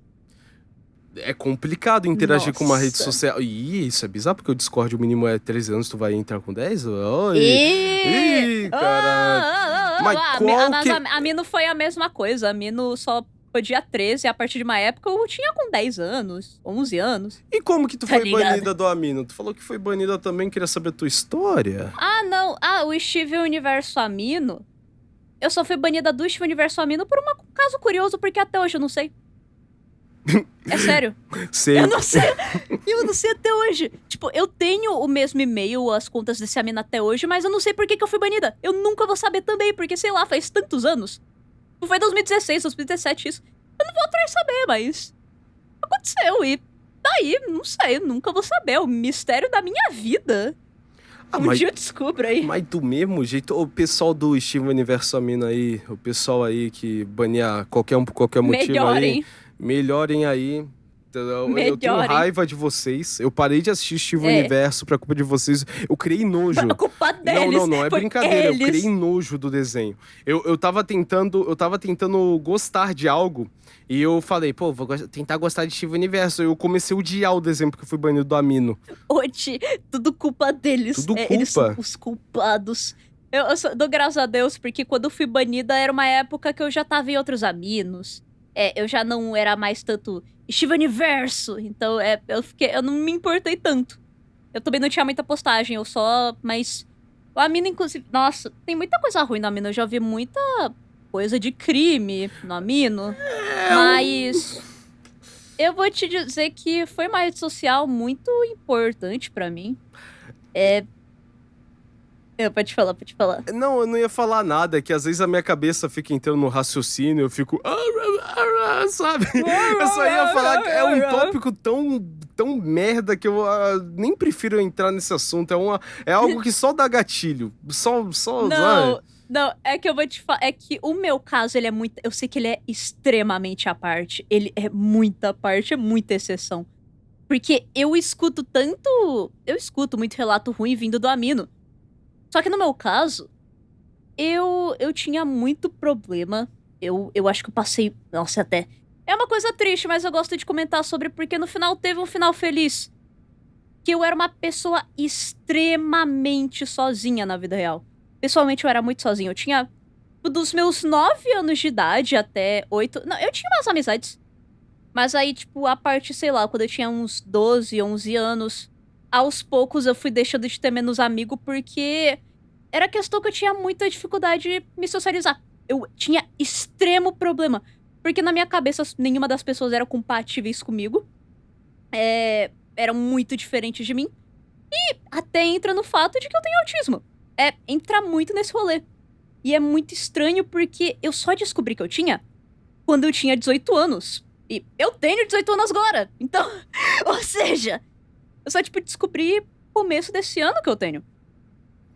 É complicado interagir com uma rede Nossa. social. Ih, isso é bizarro, porque o Discord, o mínimo é 13 anos, tu vai entrar com 10? Oi! Ih, caralho! Mas qual que... A Mino foi a mesma coisa. A Mino só podia 13, a partir de uma época eu tinha com 10 anos, 11 anos. E como que tu Tá foi ligado? banida do Amino? Tu falou que foi banida também, queria saber a tua história. Ah, não. O Steve Universo Amino... Eu só fui banida do Steve Universo Amino por um caso curioso, porque até hoje eu não sei. É sério. Sei. Eu não sei. Eu não sei até hoje. Tipo, eu tenho o mesmo e-mail, as contas desse Amino até hoje, mas eu não sei por que eu fui banida. Eu nunca vou saber também, porque, sei lá, faz tantos anos. Foi 2016, 2017 isso. Eu não vou atrás saber, mas... aconteceu e... daí, não sei, nunca vou saber. É o mistério da minha vida. Dia eu descubro aí. Mas do mesmo jeito, o pessoal do Steven Universo Amino aí, o pessoal aí que bania qualquer um por qualquer motivo Melhorem. aí, melhorem aí. Eu tenho Melhorem. raiva de vocês. Eu parei de assistir Steven Universo pra culpa de vocês. Eu criei nojo. Foi a culpa deles. Não é foi brincadeira. eles. Eu criei nojo do desenho. Eu tava tentando gostar de algo. E eu falei, pô, vou tentar gostar de Steven Universo. Eu comecei a odiar o desenho porque eu fui banido do Amino. Hoje, tudo culpa deles. Tudo Eles culpa. são os culpados. Eu só dou graças a Deus, porque quando eu fui banida era uma época que eu já tava em outros aminos. Eu já não era mais tanto Steven Universo. Então, eu não me importei tanto. Eu também não tinha muita postagem, mas... O Amino, inclusive... Nossa, tem muita coisa ruim no Amino. Eu já vi muita coisa de crime no Amino. Mas... eu vou te dizer que foi uma rede social muito importante pra mim. Pode falar. Não, eu não ia falar nada, que às vezes a minha cabeça fica entrando no raciocínio, eu fico... sabe? Eu só ia falar que é um tópico tão merda que eu nem prefiro entrar nesse assunto. É algo que só dá gatilho. Só Não, é que eu vou te falar. É que o meu caso, ele é muito. Eu sei que ele é extremamente à parte. Ele é muita parte, é muita exceção. Porque eu escuto tanto. Eu escuto muito relato ruim vindo do Amino. Só que no meu caso, eu tinha muito problema. Eu acho que eu passei. Nossa, até. É uma coisa triste, mas eu gosto de comentar sobre porque no final teve um final feliz. Que eu era uma pessoa extremamente sozinha na vida real. Pessoalmente, eu era muito sozinha. Eu tinha, dos meus 9 anos de idade até 8... Não, eu tinha umas amizades. Mas aí, tipo, a parte, sei lá, quando eu tinha uns 12, 11 anos... aos poucos eu fui deixando de ter menos amigo porque... era questão que eu tinha muita dificuldade de me socializar. Eu tinha extremo problema. Porque na minha cabeça, nenhuma das pessoas eram compatíveis comigo. Eram muito diferentes de mim. E até entra no fato de que eu tenho autismo. Entra muito nesse rolê. E é muito estranho porque eu só descobri que eu tinha quando eu tinha 18 anos. E eu tenho 18 anos agora. Então, ou seja, eu só, descobri no começo desse ano que eu tenho.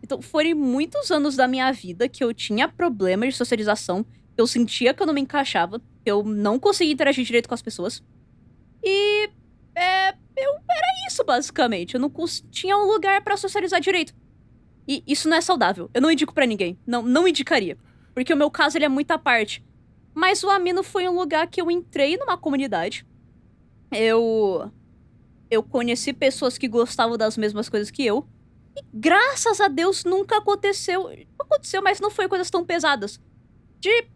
Então, foram muitos anos da minha vida que eu tinha problema de socialização. Eu sentia que eu não me encaixava. Eu não conseguia interagir direito com as pessoas. E era isso, basicamente. Eu não tinha um lugar pra socializar direito. E isso não é saudável. Eu não indico pra ninguém. Não indicaria. Porque o meu caso, ele é muito à parte. Mas o Amino foi um lugar que eu entrei numa comunidade. Eu conheci pessoas que gostavam das mesmas coisas que eu. E graças a Deus nunca aconteceu. Aconteceu, mas não foi coisas tão pesadas.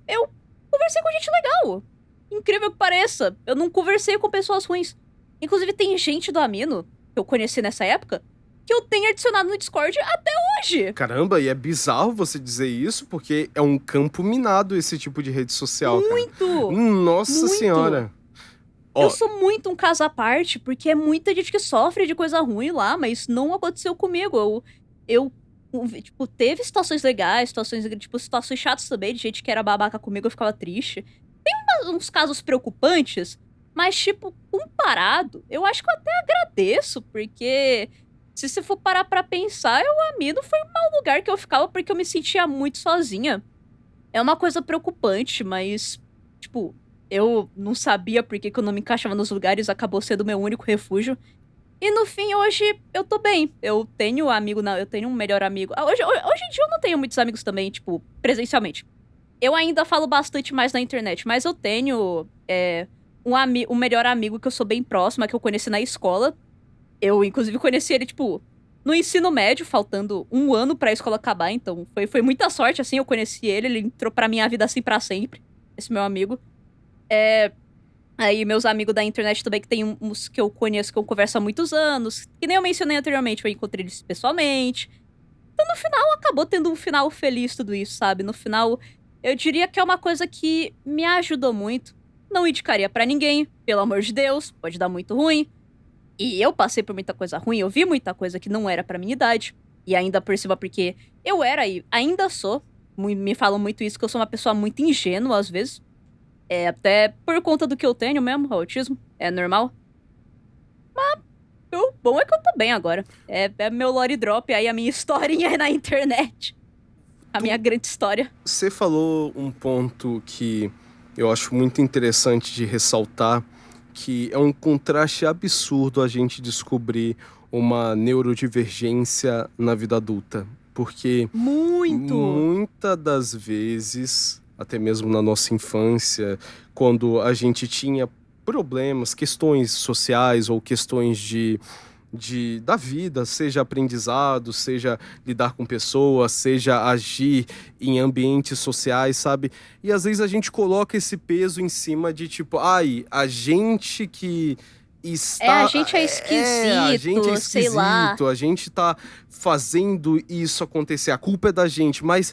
Eu conversei com gente legal. Incrível que pareça. Eu não conversei com pessoas ruins. Inclusive, tem gente do Amino, que eu conheci nessa época, que eu tenho adicionado no Discord até hoje. Caramba, e é bizarro você dizer isso, porque é um campo minado esse tipo de rede social, Muito! cara. Nossa Muito. senhora. Eu sou muito um caso à parte, porque é muita gente que sofre de coisa ruim lá, mas não aconteceu comigo. Tipo, teve situações legais, situações chatas também, de gente que era babaca comigo, eu ficava triste. Tem uns casos preocupantes, mas, tipo, comparado, eu acho que eu até agradeço, porque se você for parar pra pensar, o Amino foi um mau lugar que eu ficava porque eu me sentia muito sozinha. É uma coisa preocupante, mas, tipo, eu não sabia por que eu não me encaixava nos lugares, acabou sendo meu único refúgio. E no fim, hoje, eu tô bem. Eu tenho eu tenho um melhor amigo. Hoje em dia eu não tenho muitos amigos também, tipo, presencialmente. Eu ainda falo bastante mais na internet, mas eu tenho um melhor amigo que eu sou bem próxima, que eu conheci na escola. Eu, inclusive, conheci ele, tipo, no ensino médio, faltando um ano pra escola acabar, então foi muita sorte, assim, eu conheci ele entrou pra minha vida assim pra sempre, esse meu amigo. Aí, meus amigos da internet também, que tem uns que eu conheço, que eu converso há muitos anos, que nem eu mencionei anteriormente, eu encontrei eles pessoalmente. Então, no final, acabou tendo um final feliz tudo isso, sabe? No final, eu diria que é uma coisa que me ajudou muito. Não indicaria pra ninguém, pelo amor de Deus, pode dar muito ruim. E eu passei por muita coisa ruim, eu vi muita coisa que não era pra minha idade. E ainda por cima, porque eu era e ainda sou, me falam muito isso, que eu sou uma pessoa muito ingênua às vezes. Até por conta do que eu tenho mesmo, autismo, é normal. Mas o bom é que eu tô bem agora. É meu lore drop, aí a minha historinha é na internet. A minha grande história. Você falou um ponto que eu acho muito interessante de ressaltar, que é um contraste absurdo a gente descobrir uma neurodivergência na vida adulta. Porque muitas das vezes, até mesmo na nossa infância, quando a gente tinha problemas, questões sociais ou questões da vida, seja aprendizado, seja lidar com pessoas, seja agir em ambientes sociais, sabe? E às vezes a gente coloca esse peso em cima de tipo, a gente que está... a gente é esquisito, a gente é esquisito, sei lá. a gente tá fazendo isso acontecer, a culpa é da gente, mas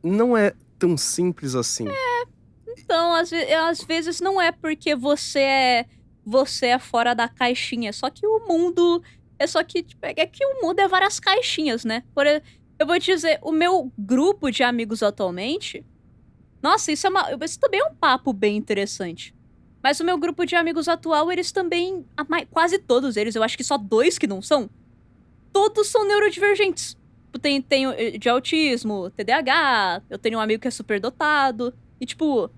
não é tão simples assim. Então, às vezes não é porque você é fora da caixinha, só que o mundo é que o mundo é várias caixinhas, né? Eu vou te dizer, o meu grupo de amigos atualmente, nossa, isso também é um papo bem interessante. Mas o meu grupo de amigos atual, eles também, quase todos eles, eu acho que só 2 que não são, todos são neurodivergentes. Tenho de autismo, TDAH, eu tenho um amigo que é superdotado, e tipo,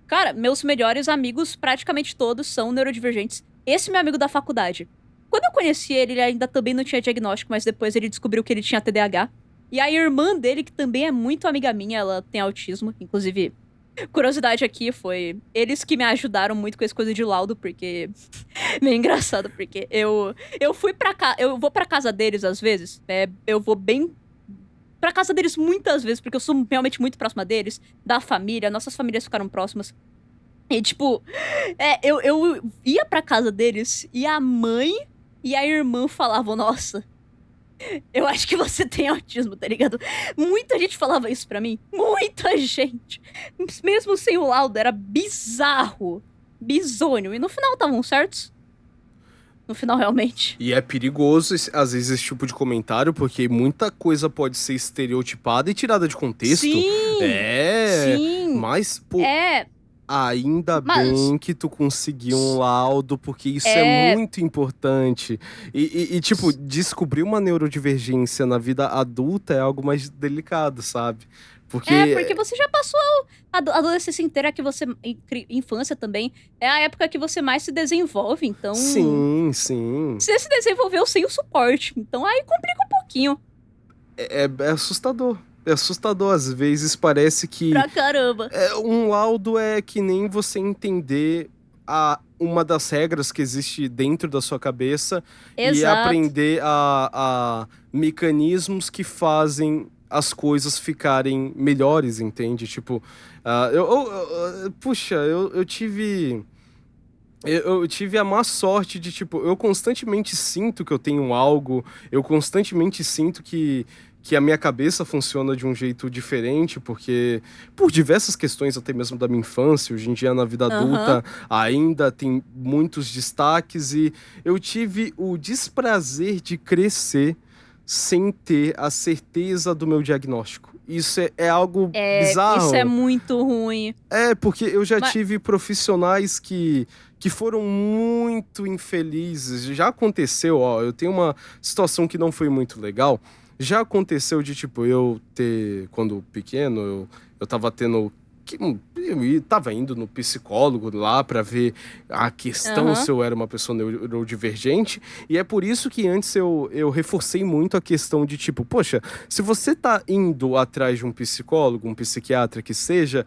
cara, meus melhores amigos, praticamente todos, são neurodivergentes. Esse meu amigo da faculdade, quando eu conheci ele, ele ainda também não tinha diagnóstico, mas depois ele descobriu que ele tinha TDAH. E a irmã dele, que também é muito amiga minha, ela tem autismo. Inclusive, curiosidade aqui, foi eles que me ajudaram muito com essa coisa de laudo, porque... meio engraçado, porque eu vou pra casa deles às vezes, eu vou bem pra casa deles muitas vezes, porque eu sou realmente muito próxima deles, da família, nossas famílias ficaram próximas. E, tipo, eu ia pra casa deles e a mãe e a irmã falavam, nossa, eu acho que você tem autismo, tá ligado? Muita gente falava isso pra mim. Muita gente. Mesmo sem o laudo, era bizarro. Bizonho. E no final estavam certos. No final, realmente. E é perigoso, às vezes, esse tipo de comentário, porque muita coisa pode ser estereotipada e tirada de contexto. Sim! Sim! Mas, pô... Ainda Mas bem que tu conseguiu um laudo, porque isso é é, muito importante. Tipo, descobrir uma neurodivergência na vida adulta é algo mais delicado, sabe? porque Porque, você já passou a adolescência inteira que você. Infância também. É a época que você mais se desenvolve. Então. sim, sim. Você se desenvolveu sem o suporte. Então aí complica um pouquinho. É assustador. É assustador. Às vezes parece que Pra caramba. um laudo é que nem você entender uma das regras que existe dentro da sua cabeça e Exato. aprender a mecanismos que fazem as coisas ficarem melhores, entende? Tipo, puxa, eu tive. Eu tive a má sorte de, tipo, eu constantemente sinto que eu tenho algo, eu constantemente sinto que a minha cabeça funciona de um jeito diferente, porque por diversas questões, até mesmo da minha infância, hoje em dia na vida Aham. adulta ainda tem muitos destaques, e eu tive o desprazer de crescer sem ter a certeza do meu diagnóstico. Isso é algo Isso é bizarro. muito ruim. Porque eu já Mas. tive profissionais que foram muito infelizes. Já aconteceu, ó, eu tenho uma situação que não foi muito legal. Já aconteceu de, tipo, eu ter, quando pequeno, eu tava tendo. Eu tava indo no psicólogo lá pra ver a questão Aham. se eu era uma pessoa neurodivergente. E é por isso que antes eu reforcei muito a questão de, tipo, poxa, se você tá indo atrás de um psicólogo, um psiquiatra que seja,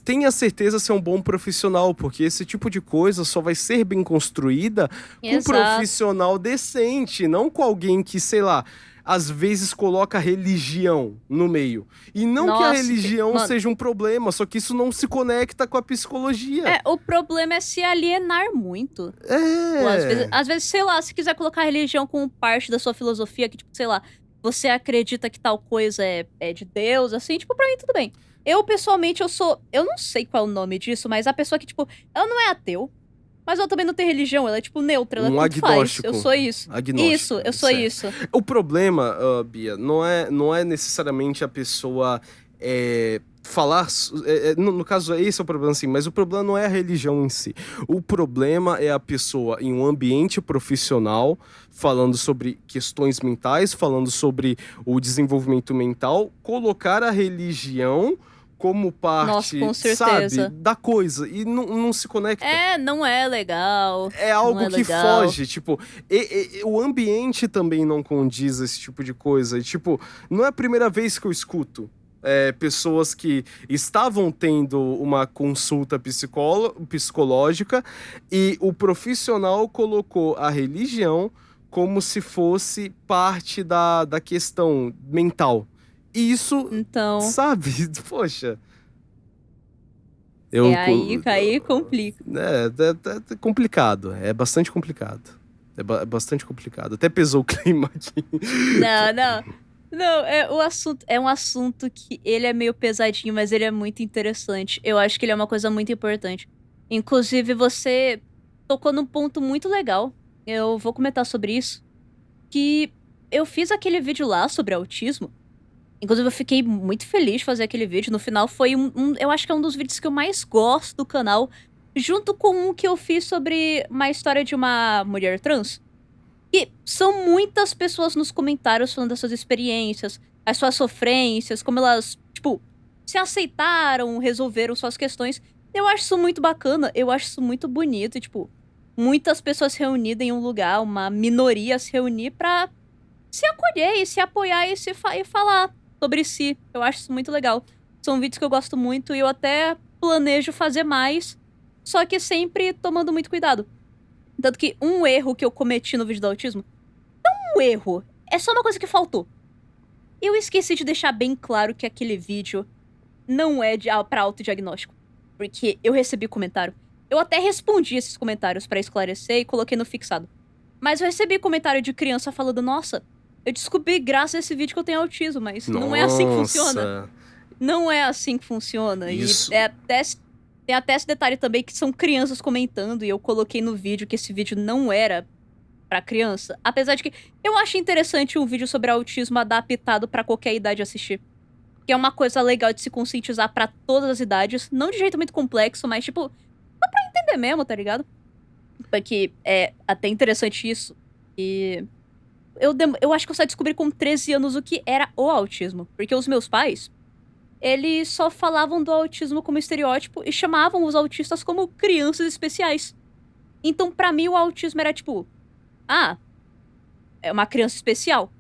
tenha certeza se é um bom profissional, porque esse tipo de coisa só vai ser bem construída com um Exato. profissional decente, não com alguém que, sei lá, às vezes coloca religião no meio. E não que a Nossa, religião mano. seja um problema, só que isso não se conecta com a psicologia. O problema é se alienar muito. Tipo, É. às vezes, sei lá, se quiser colocar a religião como parte da sua filosofia, que, tipo, sei lá, você acredita que tal coisa é de Deus, assim, tipo, pra mim tudo bem. Eu, pessoalmente, eu não sei qual é o nome disso, mas a pessoa que, tipo, ela não é ateu, mas ela também não tem religião, ela é, tipo, neutra, ela Um tanto faz. Eu agnóstico. sou isso. Isso, Agnóstico, eu sou certo. isso. O problema, Bia, não é necessariamente a pessoa falar. No caso, esse é o problema, sim, mas o problema não é a religião em si. O problema é a pessoa em um ambiente profissional, falando sobre questões mentais, falando sobre o desenvolvimento mental, colocar a religião como Nossa, parte, com sabe, certeza. da coisa e não se conecta. Não é legal. É Não algo é que legal. foge, tipo, o ambiente também não condiz esse tipo de coisa. E, tipo, não é a primeira vez que eu escuto pessoas que estavam tendo uma consulta psicológica e o profissional colocou a religião como se fosse parte da questão mental. E isso, Então, sabe, poxa. Eu, aí complica. é complicado, é bastante complicado. É bastante complicado. Até pesou o clima aqui. Não, não. Não, o assunto é um assunto que ele é meio pesadinho, mas ele é muito interessante. Eu acho que ele é uma coisa muito importante. Inclusive, você tocou num ponto muito legal. Eu vou comentar sobre isso. Que eu fiz aquele vídeo lá sobre autismo. Inclusive, eu fiquei muito feliz de fazer aquele vídeo. No final, foi eu acho que é um dos vídeos que eu mais gosto do canal. Junto com um que eu fiz sobre uma história de uma mulher trans. E são muitas pessoas nos comentários falando das suas experiências, as suas sofrências, como elas, tipo, se aceitaram, resolveram suas questões. Eu acho isso muito bacana, eu acho isso muito bonito, e, tipo, muitas pessoas reunidas em um lugar, uma minoria se reunir pra se acolher e se apoiar e e falar sobre si. Eu acho isso muito legal. São vídeos que eu gosto muito e eu até planejo fazer mais, só que sempre tomando muito cuidado. Tanto que um erro que eu cometi no vídeo do autismo, um erro, é só uma coisa que faltou. Eu esqueci de deixar bem claro que aquele vídeo não é pra autodiagnóstico. Porque eu recebi comentário. Eu até respondi esses comentários pra esclarecer e coloquei no fixado. Mas eu recebi comentário de criança falando: nossa, eu descobri graças a esse vídeo que eu tenho autismo, mas não é assim que funciona. Nossa, Não é assim que funciona. E isso. tem até esse detalhe também que são crianças comentando, e eu coloquei no vídeo que esse vídeo não era pra criança. Apesar de que eu acho interessante um vídeo sobre autismo adaptado pra qualquer idade assistir. que é uma coisa legal de se conscientizar pra todas as idades. Não de jeito muito complexo, mas, tipo, só pra entender mesmo, tá ligado? Porque é até interessante isso. E eu acho que eu só descobri com 13 anos o que era o autismo. Porque os meus pais, eles só falavam do autismo como estereótipo e chamavam os autistas como crianças especiais. Então, pra mim, o autismo era tipo... Ah, é uma criança especial.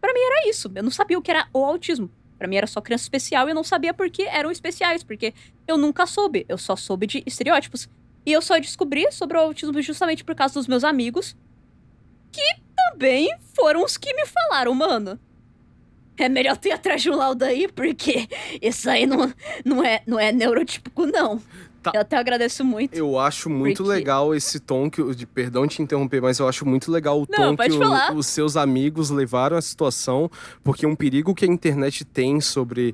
Pra mim era isso. Eu não sabia o que era o autismo. Pra mim era só criança especial e eu não sabia por que eram especiais. Porque eu nunca soube. Eu só soube de estereótipos. E eu só descobri sobre o autismo justamente por causa dos meus amigos. Que também foram os que me falaram, mano. É melhor tu ir atrás de um laudo aí, porque isso aí não é neurotípico, não. Tá. Eu até agradeço muito. Eu acho muito Porque- legal esse tom que... Perdão te interromper, mas eu acho muito legal o Não, tom pode que falar. os seus amigos levaram a situação, porque um perigo que a internet tem sobre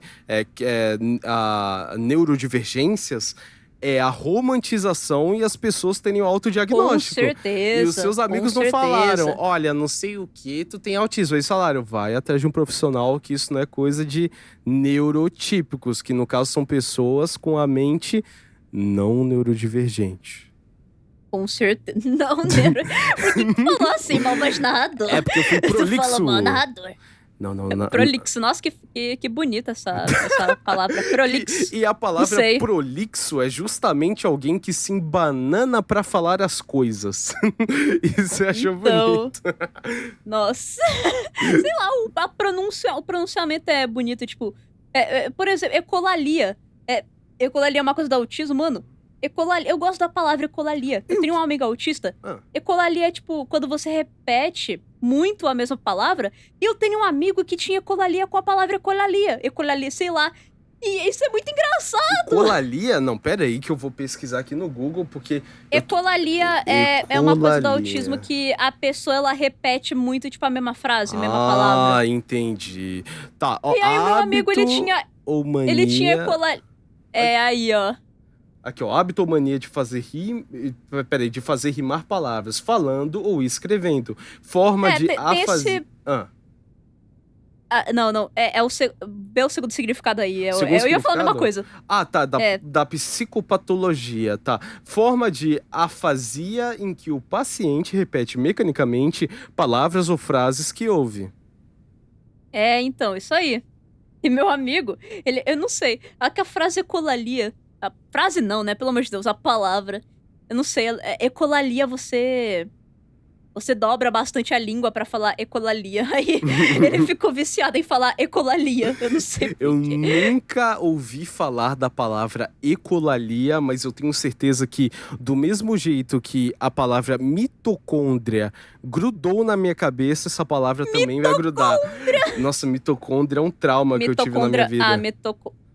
neurodivergências é a romantização e as pessoas terem o Com autodiagnóstico. certeza. E os seus amigos com não falaram, certeza. olha, não sei o que, tu tem autismo. Eles falaram, vai atrás de um profissional, que isso não é coisa de neurotípicos, que no caso são pessoas com a mente não neurodivergente. Com certeza. Não, neuro. Por que tu falou assim, malvado narrador? É porque eu fui Tu prolixo. falou mal narrador. Não. Prolixo. Nossa, que bonita essa palavra. Prolixo. E a palavra sei. prolixo é justamente alguém que se embanana pra falar as coisas. Isso eu acho Então, bonito. nossa. Sei lá, o pronunciamento é bonito, tipo... por exemplo, ecolalia. Ecolalia é uma coisa do autismo, mano. Ecolalia, eu gosto da palavra ecolalia. Eu tenho uma amiga autista. Ah. Ecolalia é, tipo, quando você repete muito a mesma palavra. E eu tenho um amigo que tinha ecolalia com a palavra ecolalia. Ecolalia, sei lá. E isso é muito engraçado. Ecolalia? Não, pera aí que eu vou pesquisar aqui no Google, porque... Ecolalia é uma coisa do Ecolalia. autismo que a pessoa, ela repete muito, tipo, a mesma frase, a mesma palavra. Ah, entendi. Tá, ó, E aí o meu amigo, ele hábito tinha ou mania... Ele tinha ecolalia. Aí, ó. Aqui, ó, hábito ou mania de fazer de fazer rimar palavras, falando ou escrevendo. Forma de tem afasia... esse- Ah, Não. Vê o segundo significado aí. Eu Segundo ia falar a mesma significado? coisa. tá, É. da psicopatologia, tá. Forma de afasia em que o paciente repete mecanicamente palavras ou frases que ouve. Então, isso aí. E meu amigo, eu não sei. A frase ecolalia. A frase não, né? Pelo amor de Deus, a palavra. Eu não sei. Ecolalia, você dobra bastante a língua pra falar ecolalia. Aí ele ficou viciado em falar ecolalia. Eu não sei por Eu quê. nunca ouvi falar da palavra ecolalia, mas eu tenho certeza que, do mesmo jeito que a palavra mitocôndria grudou na minha cabeça, essa palavra também vai grudar. Nossa, mitocôndria é um trauma que eu tive na minha vida.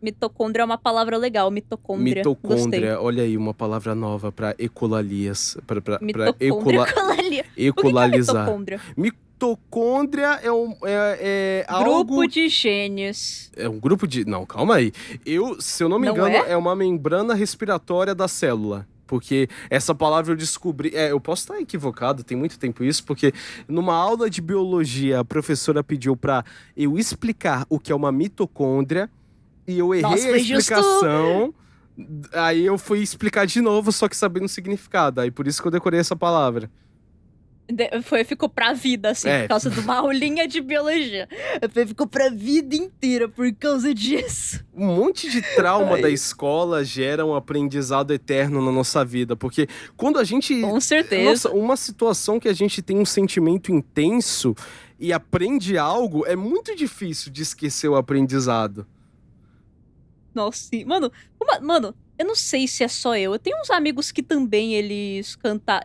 Mitocôndria é uma palavra legal. Mitocôndria. Mitocôndria, olha aí, uma palavra nova pra ecolalias. Pra Mitocôndria, ecolalia. O que que é ecolalizar. mitocôndria? Mitocôndria é Grupo algo... de genes. É um grupo de... Não, calma aí. Se eu não me Não engano, é? é uma membrana respiratória da célula. Porque essa palavra eu descobri... eu posso estar equivocado, tem muito tempo isso, porque numa aula de biologia, a professora pediu pra eu explicar o que é uma mitocôndria, e eu errei Nossa, a foi justo. explicação. Aí eu fui explicar de novo, só que sabendo o significado. Aí por isso que eu decorei essa palavra. Ficou pra vida, assim, É. por causa de uma aulinha de biologia. Ficou pra vida inteira por causa disso. Um monte de trauma Ai. da escola gera um aprendizado eterno na nossa vida. Porque quando a gente... Com certeza. Nossa, uma situação que a gente tem um sentimento intenso e aprende algo, é muito difícil de esquecer o aprendizado. Nossa, sim. Mano, eu não sei se é só eu. Eu tenho uns amigos que também eles cantam.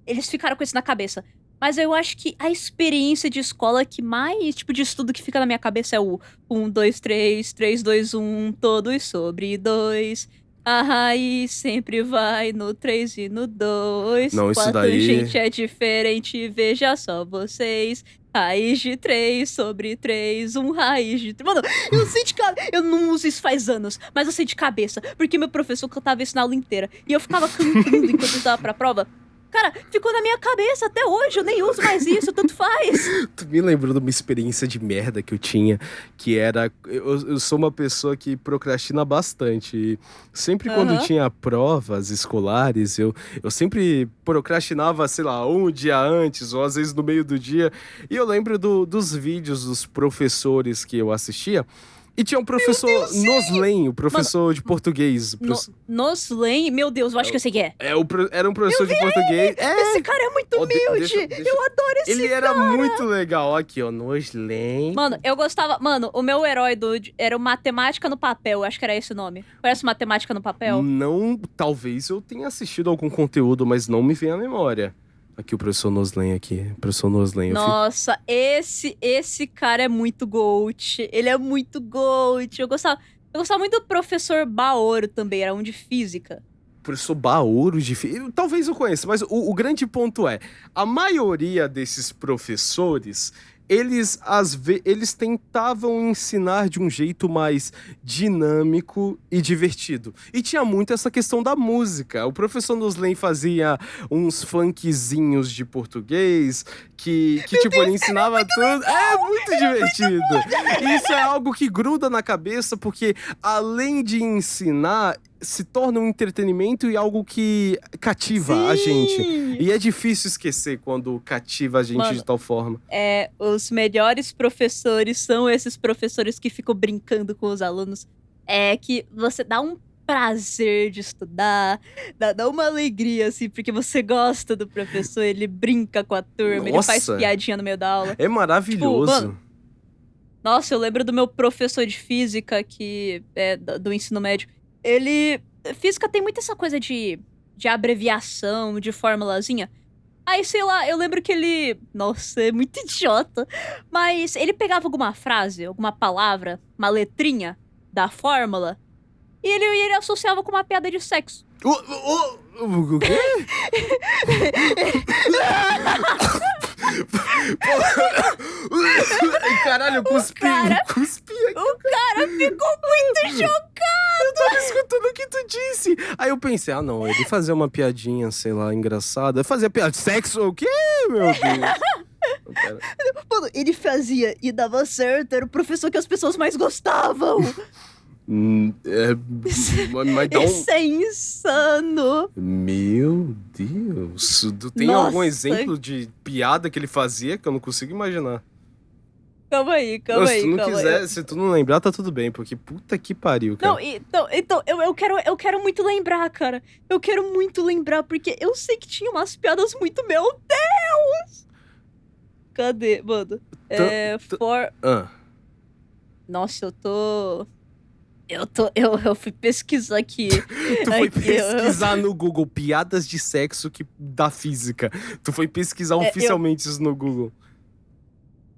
Eles ficaram com isso na cabeça. Mas eu acho que a experiência de escola que mais, tipo, de estudo que fica na minha cabeça é o 1, 2, 3, 3, 2, 1, todos sobre 2. A raiz sempre vai no 3 e no 2. Não, isso Quanto daí- gente é diferente, veja só vocês. Raiz de 3 sobre 3, raiz de 3. Mano, eu sei de cabeça. Eu não uso isso faz anos, mas eu sei de cabeça. Porque meu professor cantava isso na aula inteira. E eu ficava cantando enquanto eu estava pra prova. Cara, ficou na minha cabeça até hoje, eu nem uso mais isso, tanto faz. Tu me lembrou de uma experiência de merda que eu tinha, que era... Eu sou uma pessoa que procrastina bastante. E sempre quando Aham. tinha provas escolares, eu sempre procrastinava, sei lá, um dia antes, ou às vezes no meio do dia. E eu lembro dos vídeos dos professores que eu assistia. E tinha um professor Noslen, o professor de português. Noslen, meu Deus, eu acho que eu sei quem é. Era um professor de português. Esse cara é muito Ó, humilde. Eu adoro esse Ele era muito legal. Aqui, ó, Noslen. Mano, eu gostava. Mano, o meu herói era o Matemática no Papel. Eu acho que era esse o nome. Conhece Matemática no Papel? Não, talvez eu tenha assistido algum conteúdo, mas não me vem à memória. Aqui o professor Noslen aqui. Professor Noslen. Nossa, esse cara é muito GOAT. Ele é muito GOAT. Eu gostava muito do professor Baoro também, era um de física. Professor Baoro de talvez eu conheça, mas o grande ponto é, a maioria desses professores, eles tentavam ensinar de um jeito mais dinâmico e divertido. E tinha muito essa questão da música. O professor Noslen fazia uns funkzinhos de português que tipo, ele ensinava tudo. É muito divertido. Isso é algo que gruda na cabeça, porque além de ensinar, se torna um entretenimento e algo que cativa a gente. E é difícil esquecer quando cativa a gente, mano, de tal forma. Os melhores professores são esses professores que ficam brincando com os alunos. É que você dá um prazer de estudar, dá uma alegria, assim, porque você gosta do professor, ele brinca com a turma, ele faz Nossa. piadinha no meio da aula. É maravilhoso. Tipo, mano, nossa, eu lembro do meu professor de física, que é do ensino médio. Física tem muito essa coisa de abreviação, de formulazinha. Aí, sei lá, eu lembro que ele... Nossa, é muito idiota. Mas ele pegava alguma frase, alguma palavra, uma letrinha da fórmula, e ele associava com uma piada de sexo. O quê? Caralho, eu cuspi aqui. O cara ficou muito chocado. Eu tava escutando o que tu disse. Aí eu pensei, não, ele fazia uma piadinha, sei lá, engraçada. Fazia piada de sexo o quê, meu Deus? Pera. Mano, ele fazia e dava certo. Era o professor que as pessoas mais gostavam. Mas dá Isso é insano. Meu Deus. Tu tem Nossa. algum exemplo de piada que ele fazia que eu não consigo imaginar? Calma aí. Se tu não quiser, se tu não lembrar, tá tudo bem, porque puta que pariu, cara. Não, então eu quero muito lembrar, cara. Eu quero muito lembrar, porque eu sei que tinha umas piadas muito... Meu Deus! Cadê, mano? Nossa, eu fui pesquisar aqui. Tu foi pesquisar no Google piadas de sexo da física. Tu foi pesquisar oficialmente isso no Google.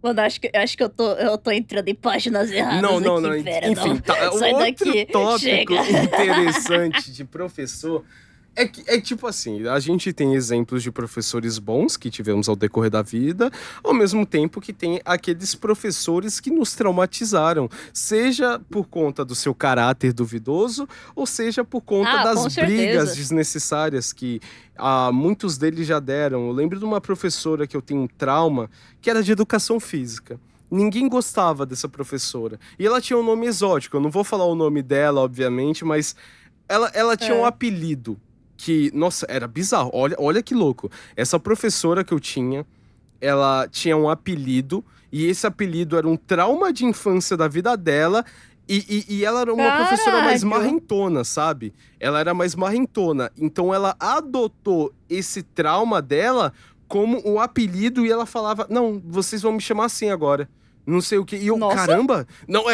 Mano, acho que eu tô entrando em páginas erradas. Não. Pera, Enfim, não. tá. Sai Outro daqui. tópico Chega. interessante de professor é tipo assim, a gente tem exemplos de professores bons que tivemos ao decorrer da vida, ao mesmo tempo que tem aqueles professores que nos traumatizaram, seja por conta do seu caráter duvidoso, ou seja por conta das brigas desnecessárias que muitos deles já deram. Eu lembro de uma professora que eu tenho um trauma, que era de educação física. Ninguém gostava dessa professora. E ela tinha um nome exótico, eu não vou falar o nome dela, obviamente, mas ela tinha um apelido. Que, nossa, era bizarro. Olha que louco. Essa professora que eu tinha, ela tinha um apelido, e esse apelido era um trauma de infância da vida dela, e ela era uma professora mais marrentona, sabe? Ela era mais marrentona. Então ela adotou esse trauma dela como um apelido, e ela falava, não, vocês vão me chamar assim agora. Não sei o que. E eu, caramba! Não,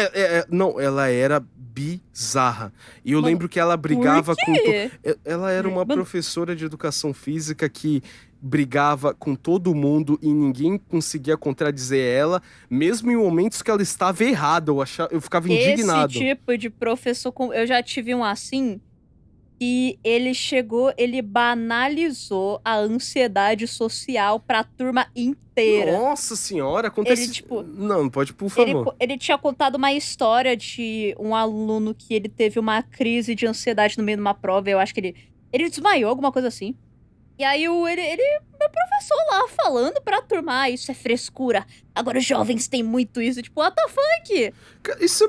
não, ela era bizarra. E eu lembro que ela brigava com... Ela era uma professora de educação física que brigava com todo mundo e ninguém conseguia contradizer ela, mesmo em momentos que ela estava errada. Eu ficava indignado. Esse tipo de professor... Eu já tive um assim... E ele banalizou a ansiedade social pra turma inteira. Nossa senhora, acontece... Não, pode, por favor. Ele tinha contado uma história de um aluno que ele teve uma crise de ansiedade no meio de uma prova. Eu acho que ele desmaiou, alguma coisa assim. E aí meu professor lá falando pra turma, isso é frescura. Agora os jovens têm muito isso, tipo, what the fuck? Isso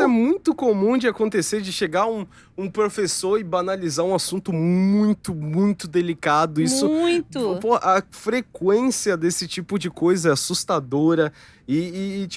é muito comum de acontecer, de chegar um professor e banalizar um assunto muito, muito delicado. Isso, Muito. pô, a frequência desse tipo de coisa é assustadora.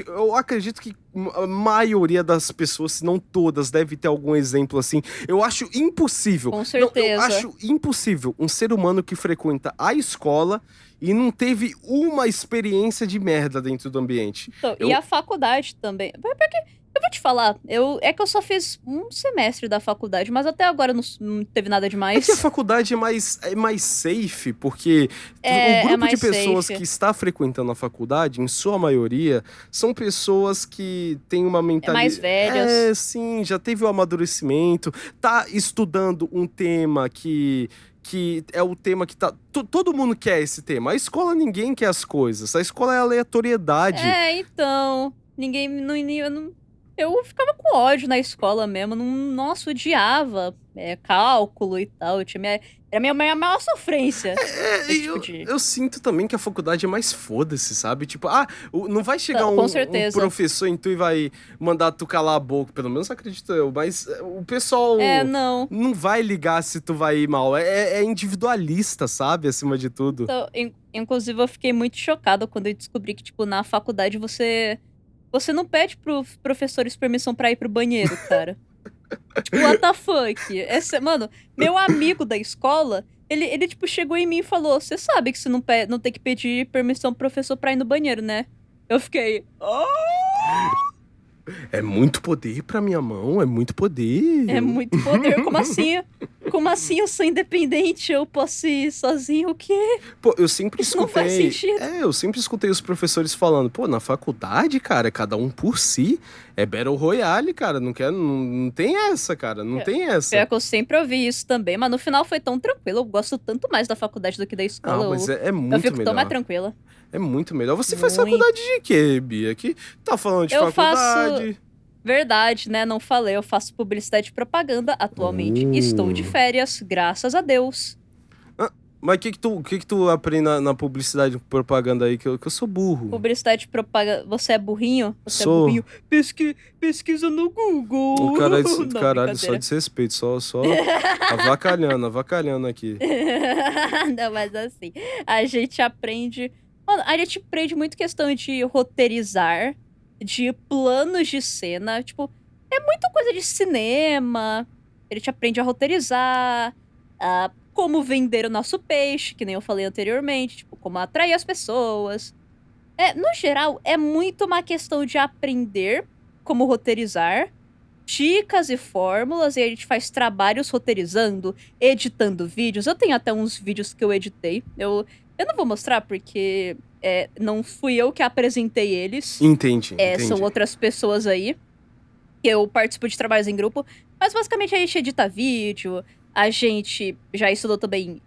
Eu acredito que a maioria das pessoas, se não todas, deve ter algum exemplo assim. Eu acho impossível. Com Não, certeza. eu acho impossível um ser humano que frequenta a escola e não teve uma experiência de merda dentro do ambiente. Então, Eu- E a faculdade também. Porque, eu vou te falar, é que eu só fiz um semestre da faculdade, mas até agora não teve nada É demais. que a faculdade é mais safe, porque o grupo de mais pessoas safe. que está frequentando a faculdade, em sua maioria, são pessoas que têm uma mentalidade... mais velhas. Sim, já teve o amadurecimento, tá estudando um tema que é o tema que tá... Todo mundo quer esse tema. A escola, ninguém quer as coisas. A escola é aleatoriedade. Então. Eu ficava com ódio na escola mesmo. Nossa, odiava cálculo e tal. Era a minha maior sofrência. Esse tipo de... Eu sinto também que a faculdade é mais foda-se, sabe? Tipo, não vai chegar Com um certeza. professor em tu e vai mandar tu calar a boca, pelo menos acredito eu, mas o pessoal não vai ligar se tu vai ir mal. É individualista, sabe? Acima de tudo. Então, inclusive, eu fiquei muito chocada quando eu descobri que, tipo, na faculdade você não pede pros professores permissão pra ir pro banheiro, cara. Tipo, what the fuck? Mano, meu amigo da escola, ele tipo, chegou em mim e falou: Você sabe que você não tem que pedir permissão pro professor pra ir no banheiro, né? Eu fiquei. É muito poder pra minha mão, é muito poder. É muito poder. Como assim? Como assim eu sou independente? Eu posso ir sozinho? O quê? Pô, eu sempre Isso não escutei. faz sentido. Eu sempre escutei os professores falando, pô, na faculdade, cara, é cada um por si. É Battle Royale, cara. Não tem essa, cara. Não tem essa. Pior que eu sempre ouvi isso também, mas no final foi tão tranquilo. Eu gosto tanto mais da faculdade do que da escola. Mas é muito eu fico melhor. tão mais tranquila. É muito melhor. Você faz Muito. faculdade de quê, Bia? Que tá falando de Eu faculdade? Verdade, né? Não falei. Eu faço publicidade e propaganda atualmente. Estou de férias, graças a Deus. Mas o que tu aprende na publicidade e propaganda aí? Que eu sou burro. Publicidade e propaganda. Você é burrinho? Você Sou. é burrinho? Pesquisa no Google. O caralho, Não, caralho só brincadeira. desrespeito. Só avacalhando aqui. Não, mas assim, a gente aprende. Mano, a gente aprende muito questão de roteirizar, de planos de cena. Tipo, é muita coisa de cinema. A gente aprende a roteirizar, como vender o nosso peixe, que nem eu falei anteriormente, tipo, como atrair as pessoas. No geral, é muito uma questão de aprender como roteirizar, dicas e fórmulas, e a gente faz trabalhos roteirizando, editando vídeos. Eu tenho até uns vídeos que eu editei. Eu não vou mostrar porque não fui eu que apresentei eles. Entendi. São outras pessoas aí. Que eu participo de trabalhos em grupo. Mas basicamente a gente edita vídeo. A gente já estudou também.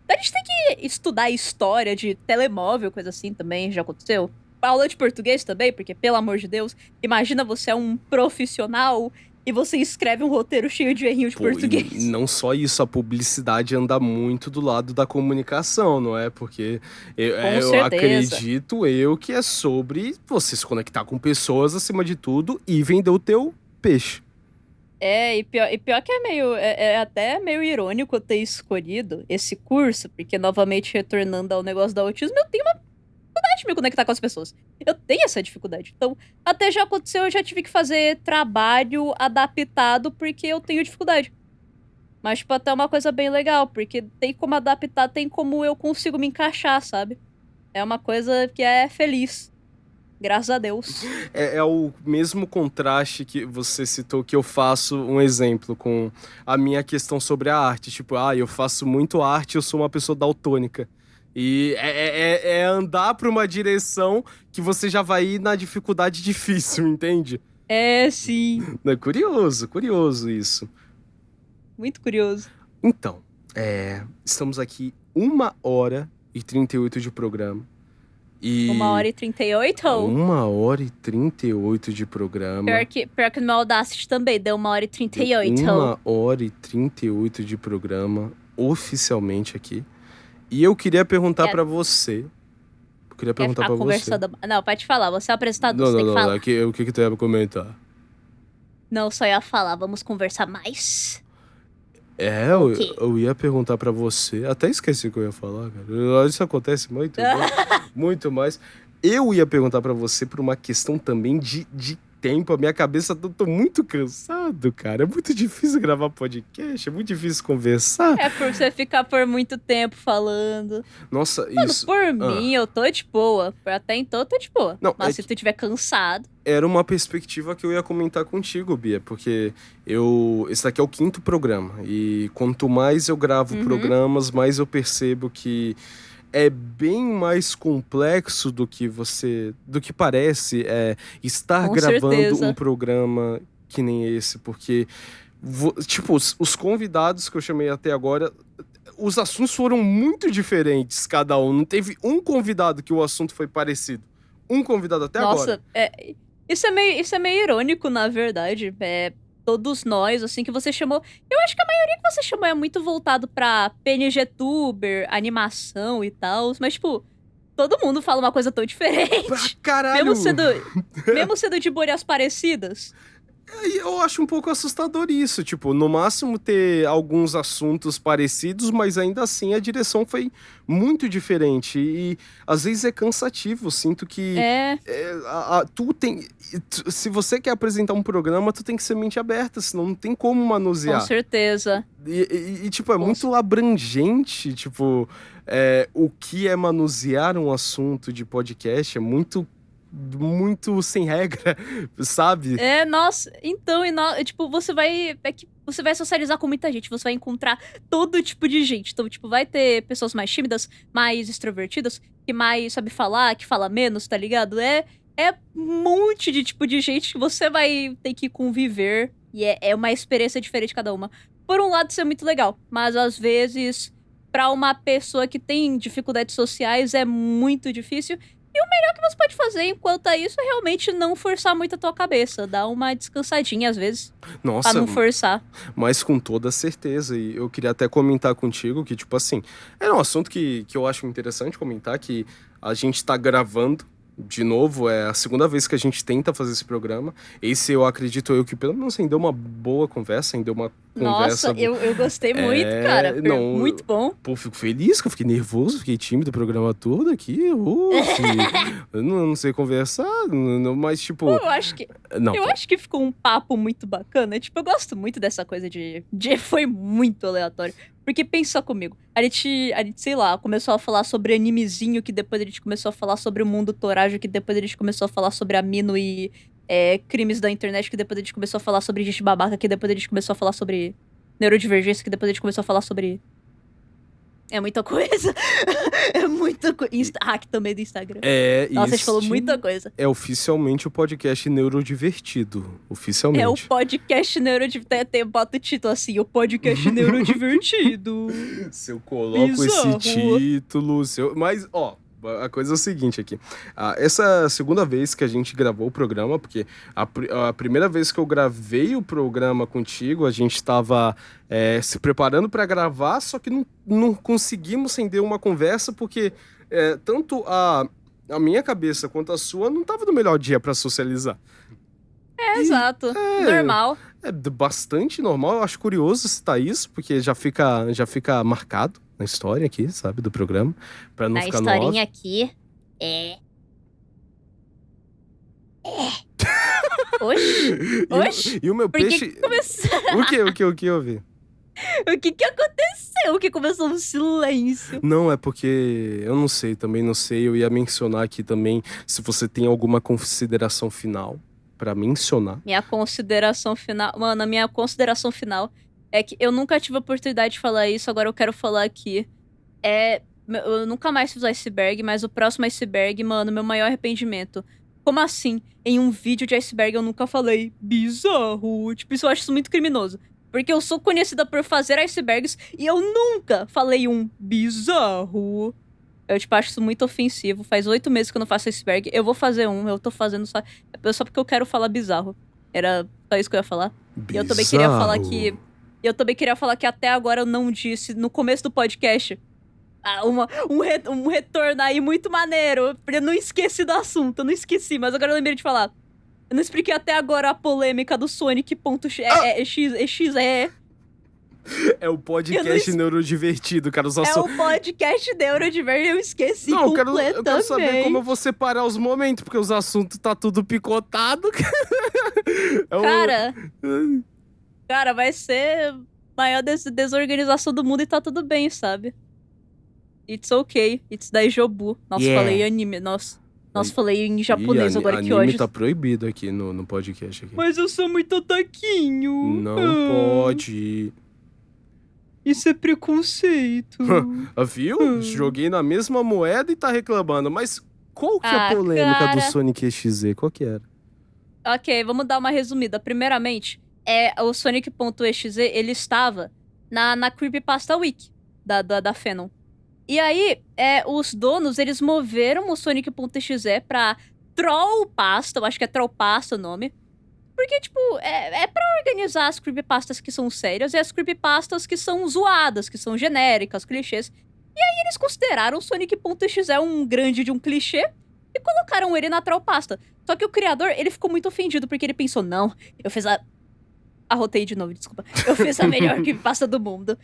A gente tem que estudar história de telemóvel, coisa assim também, já aconteceu. Aula de português também, porque, pelo amor de Deus, imagina você é um profissional e você escreve um roteiro cheio de errinho de português. E não só isso, a publicidade anda muito do lado da comunicação, não é? Porque eu acredito que é sobre você se conectar com pessoas acima de tudo e vender o teu peixe. E pior que é até meio irônico eu ter escolhido esse curso, porque, novamente, retornando ao negócio do autismo, eu tenho uma dificuldade de me conectar com as pessoas. Eu tenho essa dificuldade. Então, até já aconteceu, eu já tive que fazer trabalho adaptado porque eu tenho dificuldade. Mas, tipo, até uma coisa bem legal, porque tem como adaptar, tem como eu consigo me encaixar, sabe? É uma coisa que é feliz. Graças a Deus. É o mesmo contraste que você citou, que eu faço um exemplo com a minha questão sobre a arte. Tipo, eu faço muito arte, eu sou uma pessoa daltônica. E é andar pra uma direção que você já vai ir na dificuldade difícil, entende? Sim. É curioso isso. Muito curioso. Então, estamos aqui 1h38 de programa. 1h38? 1h38 de programa. Pior que no meu Audacity também deu 1h38. 1h38 de programa, oficialmente aqui. E eu queria perguntar Quer- pra você. Eu queria Quer perguntar ficar pra você. conversando? Não, pode falar. Você é o apresentador, Não, você não, tem que não. falar. O que tu ia comentar? Não, só ia falar. Vamos conversar mais? É, eu, O quê? eu ia perguntar pra você. Até esqueci o que eu ia falar, cara. Isso acontece muito, muito mais. Eu ia perguntar pra você por uma questão também de tempo. A minha cabeça, eu tô muito cansado, cara. É muito difícil gravar podcast, é muito difícil conversar. É por você ficar por muito tempo falando. Nossa, Mano, isso. por mim, eu tô de boa. Até então, eu tô de boa. Não, Mas é se tu tiver cansado... Era uma perspectiva que eu ia comentar contigo, Bia, porque esse daqui é o 5º programa, e quanto mais eu gravo programas, mais eu percebo que é bem mais complexo do que parece estar Com gravando certeza. um programa que nem esse, porque tipo, os convidados que eu chamei até agora, os assuntos foram muito diferentes, cada um. Não teve um convidado que o assunto foi parecido. Um convidado até agora. Nossa, isso é meio irônico, na verdade. Todos nós, assim, que você chamou... Eu acho que a maioria que você chamou é muito voltado pra PNGtuber, animação e tal. Mas, tipo, todo mundo fala uma coisa tão Pra diferente. caralho! Mesmo sendo de bolhas parecidas. E eu acho um pouco assustador isso, tipo, no máximo ter alguns assuntos parecidos, mas ainda assim a direção foi muito diferente e às vezes é cansativo, sinto que se você quer apresentar um programa, tu tem que ser mente aberta, senão não tem como Com manusear. certeza. Tipo, é muito abrangente, tipo, o que é manusear um assunto de podcast é muito sem regra, sabe? Nossa, então, tipo, você vai socializar com muita gente, você vai encontrar todo tipo de gente. Então, tipo, vai ter pessoas mais tímidas, mais extrovertidas, que mais sabe falar, que fala menos, tá ligado? É um monte de tipo de gente que você vai ter que conviver, e é uma experiência diferente cada uma. Por um lado, isso é muito legal, mas às vezes, pra uma pessoa que tem dificuldades sociais, é muito difícil. E o melhor que você pode fazer enquanto é isso é realmente não forçar muito a tua cabeça. Dar uma descansadinha, às vezes, Nossa, pra não forçar. mas com toda certeza. E eu queria até comentar contigo que, tipo assim, era um assunto que eu acho interessante comentar, que a gente tá gravando de novo, é a segunda vez que a gente tenta fazer esse programa. Esse eu acredito que pelo menos rendeu uma boa conversa, rendeu uma conversa... Nossa, eu gostei muito, cara. Foi muito bom. Pô, fico feliz, que eu fiquei nervoso, fiquei tímido o programa todo aqui. Eu não sei conversar, mas tipo... Eu acho que ficou um papo muito bacana. Tipo, eu gosto muito dessa coisa de foi muito aleatório. Porque pensa comigo, a gente, sei lá, começou a falar sobre animezinho, que depois a gente começou a falar sobre o mundo Torajo, que depois a gente começou a falar sobre Amino e crimes da internet, que depois a gente começou a falar sobre gente babaca, que depois a gente começou a falar sobre neurodivergência, que depois a gente começou a falar sobre... É muita coisa. É muita coisa. Hack também do Instagram. Nossa, a gente falou muita coisa. É oficialmente o podcast neurodivertido. Oficialmente. É o podcast neurodivertido. Bota o título assim, o podcast neurodivertido. Se eu coloco esse título... Mas, ó... A coisa é o seguinte aqui. Essa segunda vez que a gente gravou o programa, porque a primeira vez que eu gravei o programa contigo, a gente estava se preparando para gravar, só que não conseguimos render uma conversa, porque tanto a minha cabeça quanto a sua não tava no melhor dia para socializar. Exato. Normal. É bastante normal. Eu acho curioso citar isso, porque já fica marcado na história aqui, sabe, do programa, pra não ficar no off. Na historinha aqui, Oxi. E o meu Por que peixe... que começou? O que eu vi? O que aconteceu? Que começou um silêncio. Não, é porque eu não sei, também não sei. Eu ia mencionar aqui também, se você tem alguma consideração final pra mencionar. Minha consideração final... Mano, a minha consideração final é que eu nunca tive a oportunidade de falar isso, agora eu quero falar aqui. Eu nunca mais fiz iceberg, mas o próximo iceberg, mano, meu maior arrependimento. Como assim? Em um vídeo de iceberg eu nunca falei bizarro. Tipo, isso eu acho isso muito criminoso. Porque eu sou conhecida por fazer icebergs e eu nunca falei um bizarro. Eu, tipo, acho isso muito ofensivo. Faz 8 meses que eu não faço iceberg. Eu vou fazer um, eu tô fazendo só porque eu quero falar bizarro. Era só isso que eu ia falar. Bizarro. E eu também queria falar que até agora eu não disse, no começo do podcast, um retorno aí muito maneiro. Eu não esqueci do assunto, eu não esqueci, mas agora eu lembrei de falar. Eu não expliquei até agora a polêmica do Sonic.exe. É o podcast neurodivertido, cara. É o podcast neurodivertido, eu esqueci Não, completamente. eu quero saber como eu vou separar os momentos, porque os assuntos tá tudo picotado. Cara, vai ser a maior desorganização do mundo e tá tudo bem, sabe? It's okay. It's da Jobu. Nossa, falei anime. Nossa, falei em japonês agora, que ódio. Anime tá proibido aqui no podcast. Aqui. Mas eu sou muito otaquinho. Não pode. Isso é preconceito. Viu? Joguei na mesma moeda e tá reclamando. Mas qual que é a polêmica do Sonic EXE? Qual que era? Ok, vamos dar uma resumida. Primeiramente, o Sonic.exe, ele estava na Creepypasta Week da Fanon. E aí, os donos, eles moveram o Sonic.exe pra Trollpasta, eu acho que é Trollpasta o nome. Porque, tipo, é pra organizar as creepypastas que são sérias e as creepypastas que são zoadas, que são genéricas, clichês. E aí eles consideraram o Sonic.exe um grande de um clichê e colocaram ele na Trollpasta. Só que o criador, ele ficou muito ofendido, porque ele pensou, não, eu fiz Arrotei de novo, desculpa. Eu fiz a melhor creepypasta do mundo.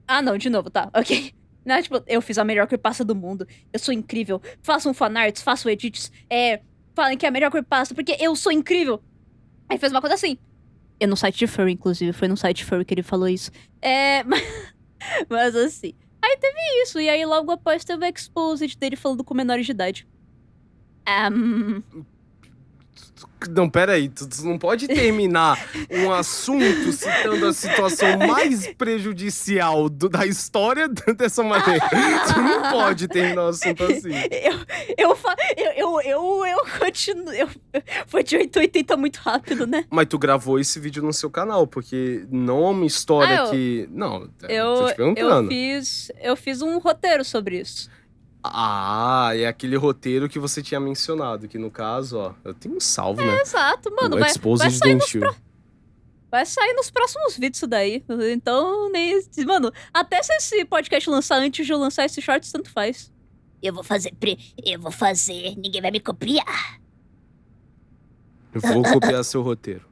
Ah, não, de novo, tá, ok. Não, tipo, eu fiz a melhor creepypasta do mundo. Eu sou incrível. Façam fanarts, façam edits. Falem que é a melhor creepypasta, porque eu sou incrível. Aí fez uma coisa assim. No site de Furry, inclusive. Foi no site de Furry que ele falou isso. Mas assim. Aí teve isso. E aí logo após teve o Exposed dele falando com menores de idade. Não, peraí, tu não pode terminar um assunto citando a situação mais prejudicial da história dessa maneira. Tu não pode terminar o assunto assim. Eu continuo. Foi de 880 muito rápido, né? Mas tu gravou esse vídeo no seu canal, porque não é uma história que... Não, tô te perguntando. Eu fiz um roteiro sobre isso. Ah, é aquele roteiro que você tinha mencionado, que no caso, ó, eu tenho um salvo, né? Exato, mano. Vai sair nos próximos vídeos isso daí. Então, mano, até se esse podcast lançar antes de eu lançar esse shorts, tanto faz. Eu vou fazer, ninguém vai me copiar. Eu vou copiar seu roteiro.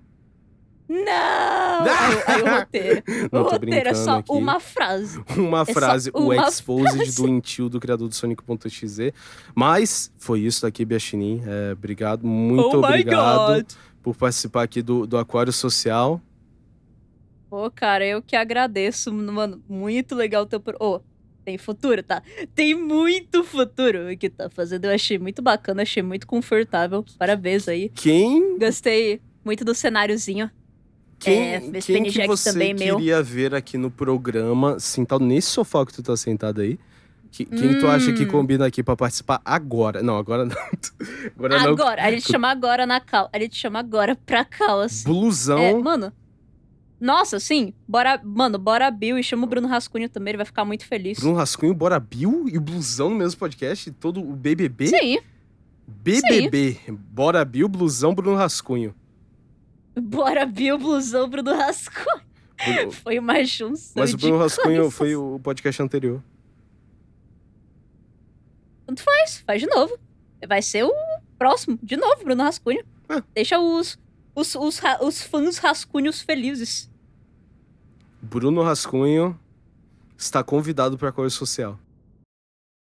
Não! Aí o roteiro. Não, o roteiro é só aqui. Uma frase. Uma frase, o Exposed do Intil, do criador do Sonic.exe. Mas foi isso daqui, Biachinin. Obrigado, muito obrigado por participar aqui do Aquário Social. Pô, cara, eu que agradeço, mano. Muito legal o teu... tem futuro, tá? Tem muito futuro o que tá fazendo. Eu achei muito bacana, achei muito confortável. Parabéns aí. Gostei muito do cenáriozinho. Quem que você também, queria ver aqui no programa, sentado nesse sofá que tu tá sentado aí? Quem tu acha que combina aqui pra participar agora? Não, agora não. Agora, a gente chama agora na cal. A gente chama agora pra cal, assim. Blusão. Mano, nossa, sim. Bora Bill e chama o Bruno Rascunho também, ele vai ficar muito feliz. Bruno Rascunho, Bora Bill e o Blusão no mesmo podcast? Todo o BBB? Sim. BBB. Sim. Bora Bill, Blusão, Bruno Rascunho. Bora Bill, Blusão, Bruno Rascunho. Foi uma junção. Mas o Bruno Rascunho foi o podcast anterior. Tanto faz de novo. Vai ser o próximo, de novo, Bruno Rascunho. Deixa os fãs rascunhos felizes. Bruno Rascunho está convidado para a Aquário Social.